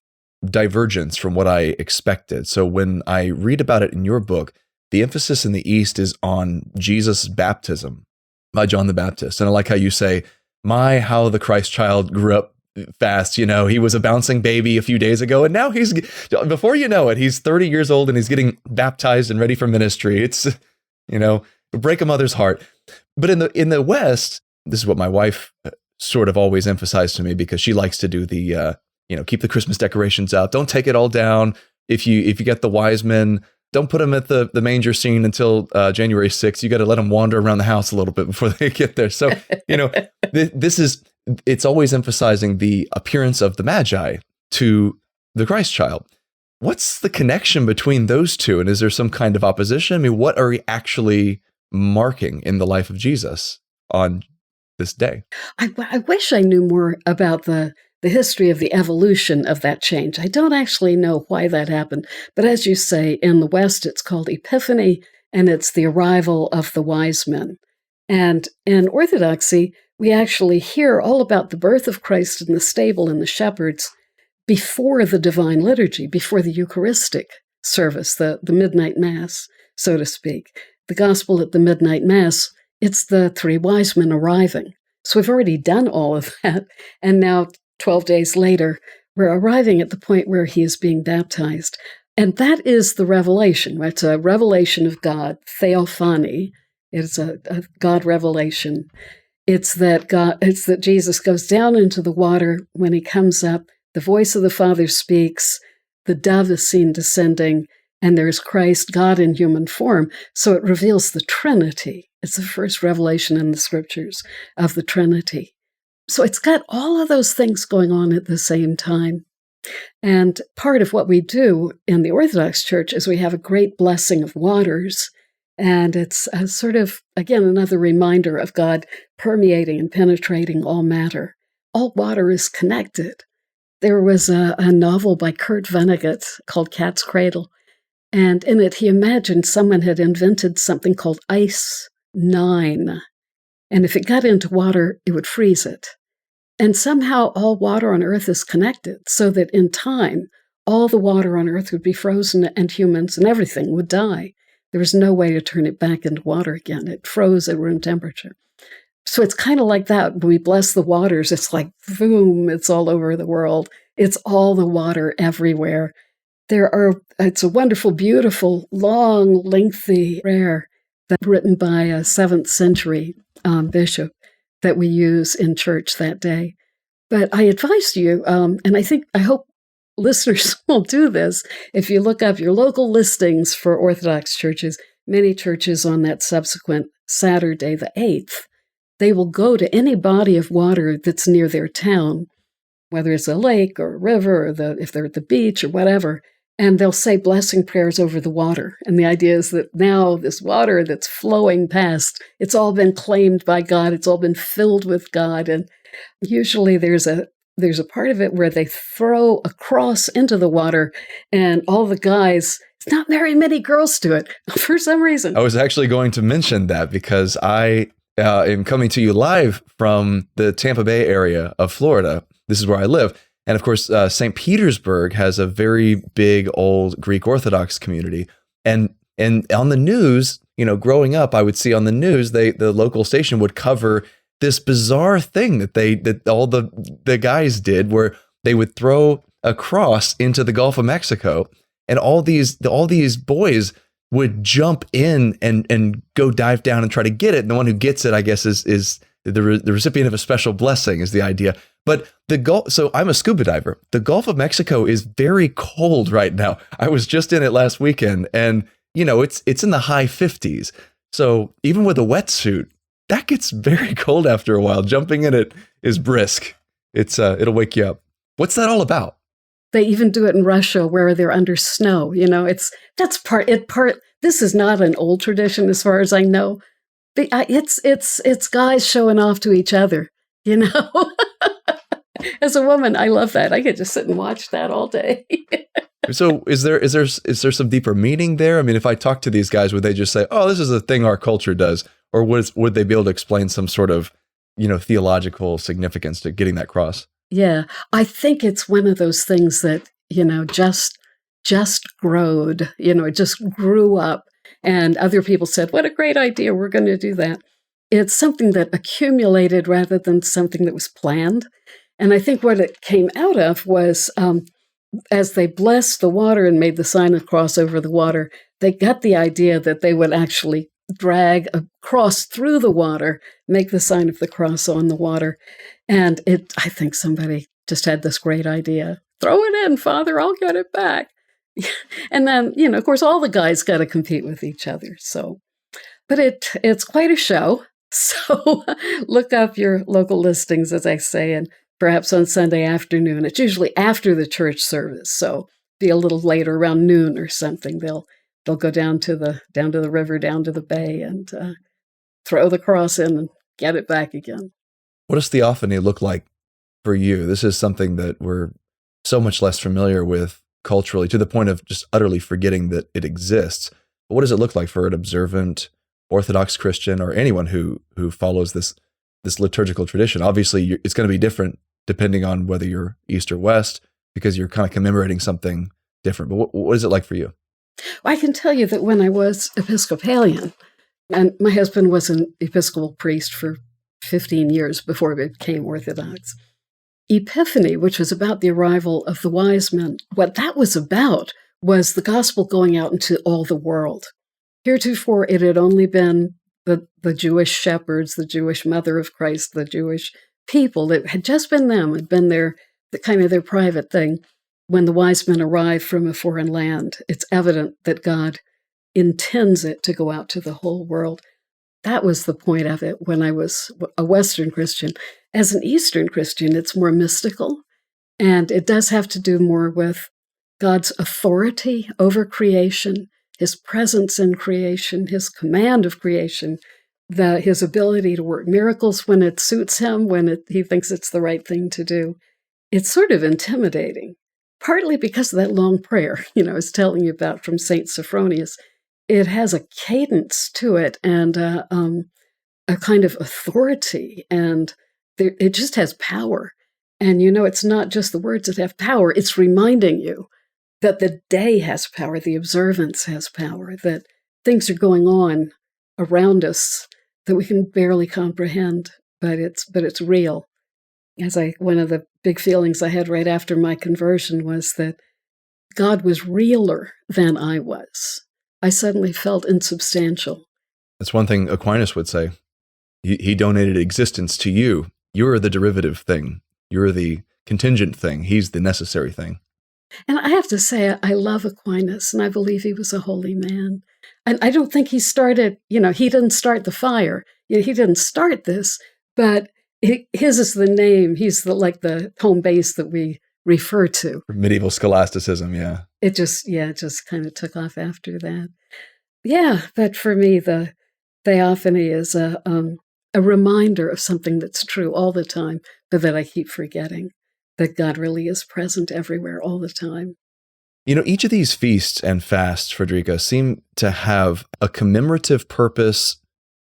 divergence from what I expected. So when I read about it in your book, the emphasis in the East is on Jesus' baptism. by John the Baptist. And I like how you say, my, how the Christ child grew up fast. He was a bouncing baby a few days ago, and now before you know it, he's 30 years old and he's getting baptized and ready for ministry. It's, break a mother's heart. But in the West, this is what my wife sort of always emphasized to me, because she likes to do the, keep the Christmas decorations out. Don't take it all down. If you get the wise men, don't put them at the manger scene until January 6th. You got to let them wander around the house a little bit before they get there. So, it's always emphasizing the appearance of the Magi to the Christ child. What's the connection between those two? And is there some kind of opposition? I mean, what are we actually marking in the life of Jesus on this day? I wish I knew more about the history of the evolution of that change. I don't actually know why that happened. But as you say, in the West, it's called Epiphany, and it's the arrival of the wise men. And in Orthodoxy, we actually hear all about the birth of Christ in the stable and the shepherds before the divine liturgy, before the Eucharistic service, the midnight Mass, so to speak. The gospel at the midnight Mass, it's the three wise men arriving. So we've already done all of that. And now, 12 days later, we're arriving at the point where he is being baptized. And that is the revelation. It's a revelation of God, Theophany. It's a God revelation. It's that Jesus goes down into the water. When he comes up, the voice of the Father speaks, the dove is seen descending, and there's Christ, God in human form. So it reveals the Trinity. It's the first revelation in the scriptures of the Trinity. So it's got all of those things going on at the same time. And part of what we do in the Orthodox Church is we have a great blessing of waters. And it's a sort of, again, another reminder of God permeating and penetrating all matter. All water is connected. There was a novel by Kurt Vonnegut called Cat's Cradle. And in it, he imagined someone had invented something called Ice 9. And if it got into water, it would freeze it. And somehow all water on Earth is connected, so that in time, all the water on Earth would be frozen and humans and everything would die. There was no way to turn it back into water again. It froze at room temperature. So it's kind of like that. When we bless the waters, it's like, boom, it's all over the world. It's all the water everywhere. It's a wonderful, beautiful, long, lengthy prayer that's written by a 7th century bishop that we use in church that day. But I advise you, and I hope listeners will do this, if you look up your local listings for Orthodox churches, many churches on that subsequent Saturday, the 8th, they will go to any body of water that's near their town, whether it's a lake or a river, or if they're at the beach or whatever, and they'll say blessing prayers over the water. And the idea is that now this water that's flowing past, it's all been claimed by God, it's all been filled with God. And usually there's a part of it where they throw a cross into the water, and all the guys, it's not very many girls do it for some reason. I was actually going to mention that because I am coming to you live from the Tampa Bay area of Florida. This is where I live. And of course, St. Petersburg has a very big old Greek Orthodox community. And on the news, growing up, I would see on the news, the local station would cover this bizarre thing that all the guys did, where they would throw a cross into the Gulf of Mexico, and all these boys would jump in and go dive down and try to get it. And the one who gets it, I guess, is the recipient of a special blessing, is the idea. But so I'm a scuba diver. The Gulf of Mexico is very cold right now. I was just in it last weekend, and it's in the high 50s. So even with a wetsuit, that gets very cold after a while. Jumping in it is brisk. It'll wake you up. What's that all about? They even do it in Russia where they're under snow. This is not an old tradition as far as I know. It's guys showing off to each other, As a woman, I love that. I could just sit and watch that all day. So is there some deeper meaning there? I mean, if I talk to these guys, would they just say, "Oh, this is a thing our culture does," or would they be able to explain some sort of theological significance to getting that cross? Yeah, I think it's one of those things that just growed. It just grew up, and other people said, "What a great idea! We're going to do that." it's something that accumulated rather than something that was planned. And I think what it came out of was as they blessed the water and made the sign of the cross over the water, they got the idea that they would actually drag a cross through the water, make the sign of the cross on the water. And I think somebody just had this great idea. Throw it in, Father, I'll get it back. And then, of course, all the guys got to compete with each other. So, but it's quite a show. So look up your local listings, as I say, and perhaps on Sunday afternoon. It's usually after the church service, so be a little later, around noon or something. They'll go down to the river, down to the bay, and throw the cross in and get it back again. What does Theophany look like for you? This is something that we're so much less familiar with culturally, to the point of just utterly forgetting that it exists. But what does it look like for an observant Orthodox Christian or anyone who follows this liturgical tradition? Obviously, it's going to be different depending on whether you're East or West, because you're kind of commemorating something different. But what is it like for you? Well, I can tell you that when I was Episcopalian, and my husband was an Episcopal priest for 15 years before we became Orthodox, Epiphany, which was about the arrival of the wise men, what that was about was the gospel going out into all the world. Heretofore, it had only been the Jewish shepherds, the Jewish mother of Christ, the Jewish people. It had just been them, had been their private thing. When the wise men arrived from a foreign land, it's evident that God intends it to go out to the whole world. That was the point of it when I was a Western Christian. As an Eastern Christian, it's more mystical, and it does have to do more with God's authority over creation, his presence in creation, his command of creation, his ability to work miracles when it suits him, when he thinks it's the right thing to do. It's sort of intimidating, partly because of that long prayer, I was telling you about from St. Sophronius. It has a cadence to it and a kind of authority, and it just has power. And it's not just the words that have power, it's reminding you that the day has power, the observance has power, that things are going on around us that we can barely comprehend, but it's real. One of the big feelings I had right after my conversion was that God was realer than I was. I suddenly felt insubstantial. That's one thing Aquinas would say. He donated existence to you. You're the derivative thing. You're the contingent thing. He's the necessary thing. And I have to say, I love Aquinas, and I believe he was a holy man. And I don't think he started, he didn't start the fire. He didn't start this, but his is the name. He's the home base that we refer to. Medieval scholasticism, yeah. It just kind of took off after that. Yeah, but for me, the Theophany is a reminder of something that's true all the time, but that I keep forgetting, that God really is present everywhere all the time. Each of these feasts and fasts, Frederica, seem to have a commemorative purpose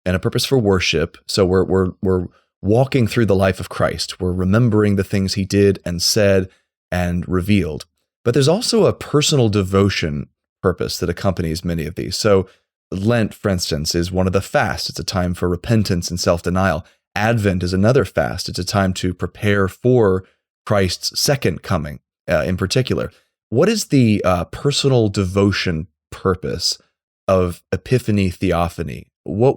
and a purpose for worship. So we're walking through the life of Christ. We're remembering the things he did and said and revealed. But there's also a personal devotion purpose that accompanies many of these. So Lent, for instance, is one of the fasts. It's a time for repentance and self-denial. Advent is another fast. It's a time to prepare for Christ's second coming in particular. What is the personal devotion purpose of Epiphany Theophany? What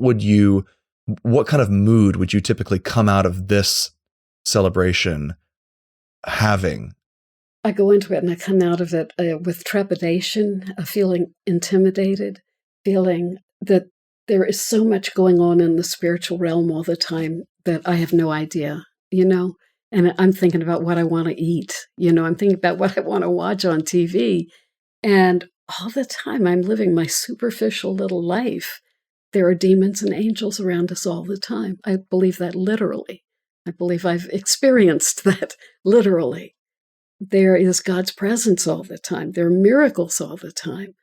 kind of mood would you typically come out of this celebration having? I go into it and I come out of it with trepidation, feeling intimidated, feeling that there is so much going on in the spiritual realm all the time that I have no idea, And I'm thinking about what I want to eat. I'm thinking about what I want to watch on TV. And all the time I'm living my superficial little life. There are demons and angels around us all the time. I believe that literally. I believe I've experienced that literally. There is God's presence all the time. There are miracles all the time.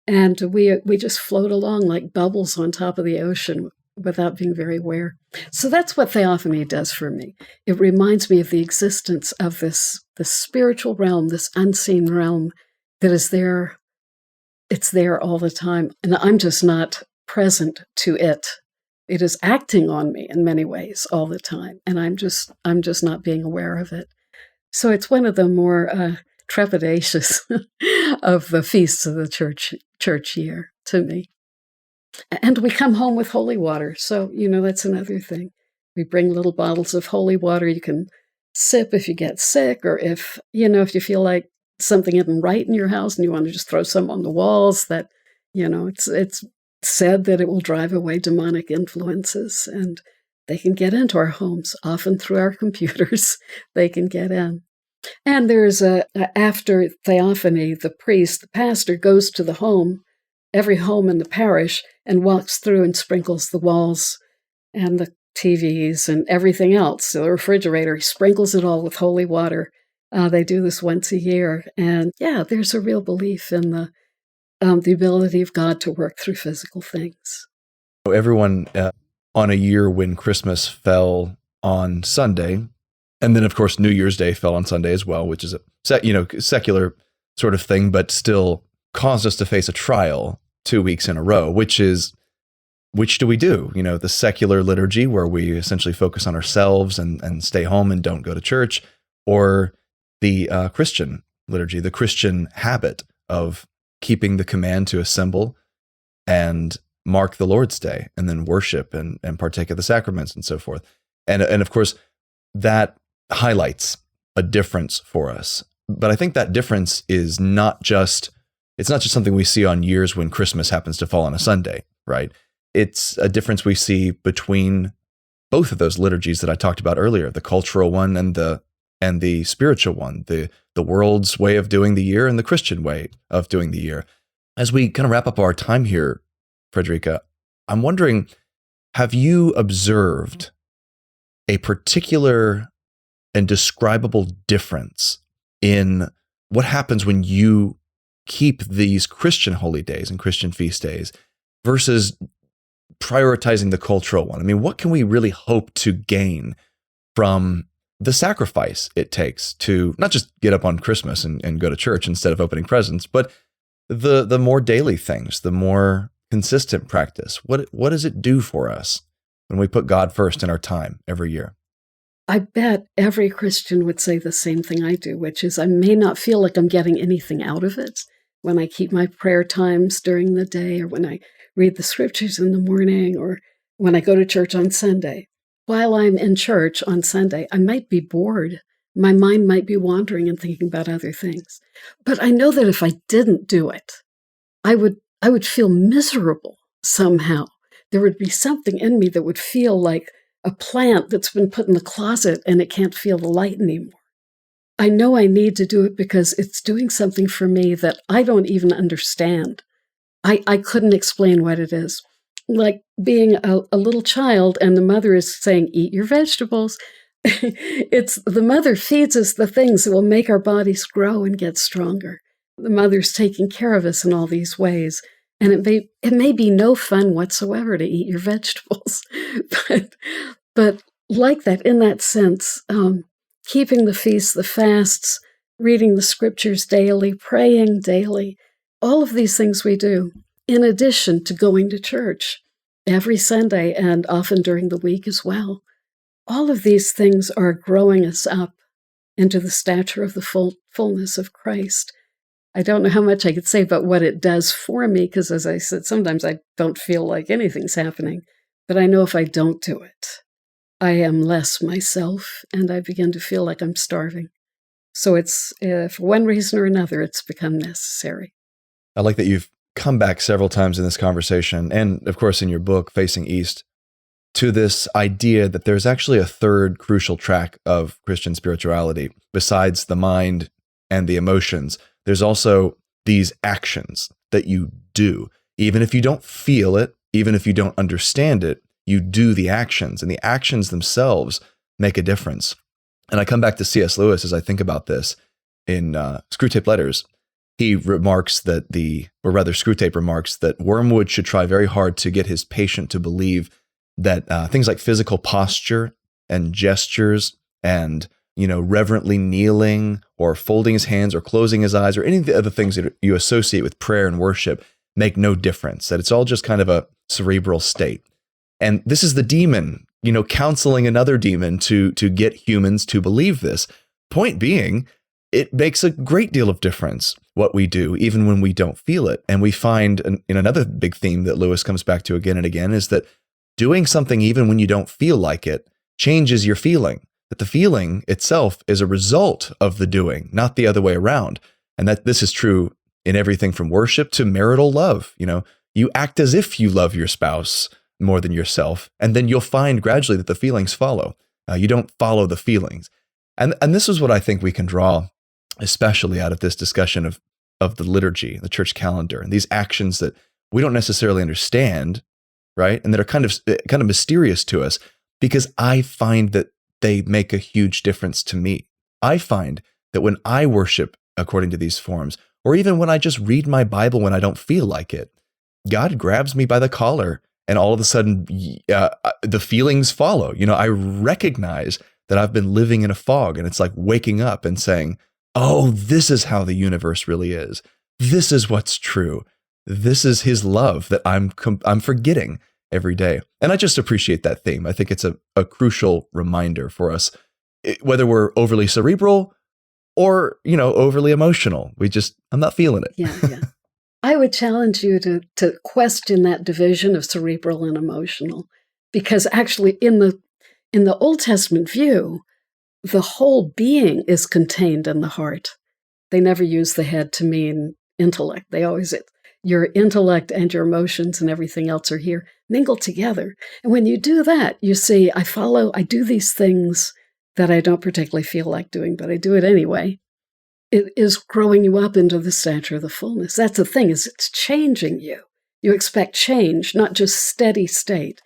And we just float along like bubbles on top of the ocean without being very aware. So that's what Theophany does for me. It reminds me of the existence of this spiritual realm, this unseen realm that is there. It's there all the time. And I'm just not present to it. It is acting on me in many ways all the time, and I'm just not being aware of it. So it's one of the more trepidatious of the feasts of the church year to me. And we come home with holy water, so that's another thing. We bring little bottles of holy water. You can sip if you get sick, or if you feel like something isn't right in your house and you want to just throw some on the walls. That it's said that it will drive away demonic influences, and they can get into our homes, often through our computers. They can get in. And there's after Theophany, the pastor goes to the home, every home in the parish, and walks through and sprinkles the walls and the TVs and everything else. The refrigerator, he sprinkles it all with holy water. They do this once a year. And yeah, there's a real belief in the ability of God to work through physical things. Everyone on a year when Christmas fell on Sunday, and then of course New Year's Day fell on Sunday as well, which is a secular sort of thing, but still caused us to face a trial 2 weeks in a row, which do we do? The secular liturgy where we essentially focus on ourselves and stay home and don't go to church, or the Christian liturgy, the Christian habit of keeping the command to assemble and mark the Lord's Day and then worship and partake of the sacraments and so forth. And of course, that highlights a difference for us. But I think that difference is not just something we see on years when Christmas happens to fall on a Sunday, right? It's a difference we see between both of those liturgies that I talked about earlier, the cultural one and the spiritual one, the world's way of doing the year and the Christian way of doing the year. As we kind of wrap up our time here, Frederica, I'm wondering, have you observed a particular and describable difference in what happens when you keep these Christian holy days and Christian feast days versus prioritizing the cultural one? I mean, what can we really hope to gain from the sacrifice it takes to not just get up on Christmas and go to church instead of opening presents, but the more daily things, the more consistent practice? What does it do for us when we put God first in our time every year? I bet every Christian would say the same thing I do, which is I may not feel like I'm getting anything out of it when I keep my prayer times during the day, or when I read the scriptures in the morning, or when I go to church on Sunday. While I'm in church on Sunday, I might be bored. My mind might be wandering and thinking about other things. But I know that if I didn't do it, I would feel miserable somehow. There would be something in me that would feel like a plant that's been put in the closet and it can't feel the light anymore. I know I need to do it because it's doing something for me that I don't even understand. I couldn't explain what it is. Like being a little child and the mother is saying, eat your vegetables. It's the mother feeds us the things that will make our bodies grow and get stronger. The mother's taking care of us in all these ways. And it may be no fun whatsoever to eat your vegetables. but like that, in that sense, keeping the feasts, the fasts, reading the scriptures daily, praying daily, all of these things we do, in addition to going to church every Sunday and often during the week as well. All of these things are growing us up into the stature of the fullness of Christ. I don't know how much I could say about what it does for me, because as I said, sometimes I don't feel like anything's happening. But I know if I don't do it, I am less myself, and I begin to feel like I'm starving. So it's, for one reason or another, it's become necessary. I like that you've come back several times in this conversation, and of course in your book, Facing East, to this idea that there's actually a third crucial track of Christian spirituality, besides the mind and the emotions. There's also these actions that you do. Even if you don't feel it, even if you don't understand it, you do the actions, and the actions themselves make a difference. And I come back to C.S. Lewis as I think about this in Screwtape Letters. He remarks that Screwtape remarks that Wormwood should try very hard to get his patient to believe that things like physical posture and gestures and reverently kneeling or folding his hands or closing his eyes or any of the other things that you associate with prayer and worship make no difference, that it's all just kind of a cerebral state. And this is the demon, counseling another demon to get humans to believe this. Point being, it makes a great deal of difference what we do, even when we don't feel it. And we find in another big theme that Lewis comes back to again and again is that doing something even when you don't feel like it changes your feeling. That the feeling itself is a result of the doing, not the other way around. And that this is true in everything from worship to marital love. You act as if you love your spouse more than yourself, and then you'll find gradually that the feelings follow. You don't follow the feelings. And this is what I think we can draw, especially out of this discussion of the liturgy, the church calendar, and these actions that we don't necessarily understand, right? And that are kind of mysterious to us, because I find that they make a huge difference to me. I find that when I worship according to these forms, or even when I just read my Bible when I don't feel like it, God grabs me by the collar, and all of a sudden the feelings follow. I recognize that I've been living in a fog, and it's like waking up and saying, oh, this is how the universe really is. This is what's true. This is his love that I'm forgetting every day. And I just appreciate that theme. I think it's a crucial reminder for us, whether we're overly cerebral or, overly emotional. I'm not feeling it. Yeah. I would challenge you to question that division of cerebral and emotional, because actually in the Old Testament view, the whole being is contained in the heart. They never use the head to mean intellect. They always, your intellect and your emotions and everything else are here, mingled together. And when you do that, you see, I do these things that I don't particularly feel like doing, but I do it anyway. It is growing you up into the stature of the fullness. That's the thing, is it's changing you. You expect change, not just steady state.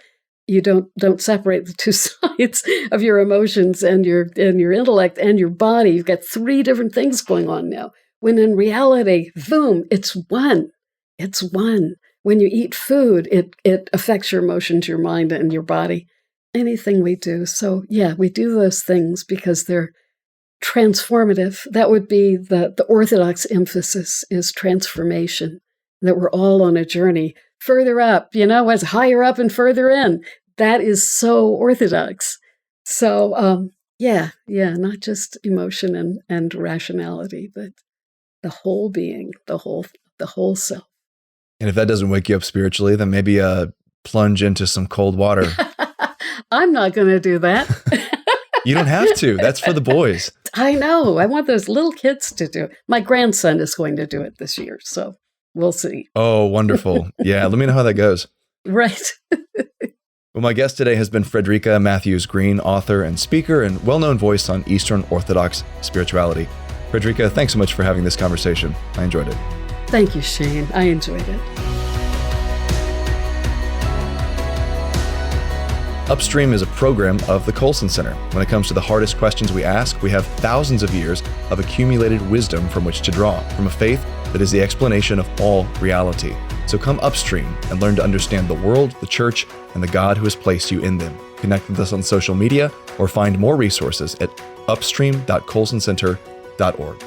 You don't separate the two sides of your emotions and your intellect and your body. You've got three different things going on now. When in reality, boom, it's one. It's one. When you eat food, it affects your emotions, your mind, and your body. Anything we do. So yeah, we do those things because they're transformative. That would be the Orthodox emphasis, is transformation, that we're all on a journey. Further up, as higher up and further in. That is so Orthodox. So not just emotion and rationality, but the whole being, the whole self. And if that doesn't wake you up spiritually, then maybe plunge into some cold water. I'm not going to do that. You don't have to. That's for the boys. I know. I want those little kids to do it. My grandson is going to do it this year, so we'll see. Oh, wonderful. Yeah, let me know how that goes. Right. Well, my guest today has been Frederica Matthews-Green, author and speaker and well-known voice on Eastern Orthodox spirituality. Frederica, thanks so much for having this conversation. I enjoyed it. Thank you, Shane. I enjoyed it. Upstream is a program of the Colson Center. When it comes to the hardest questions we ask, we have thousands of years of accumulated wisdom from which to draw, from a faith that is the explanation of all reality. So come upstream and learn to understand the world, the church, and the God who has placed you in them. Connect with us on social media or find more resources at upstream.colsoncenter.org.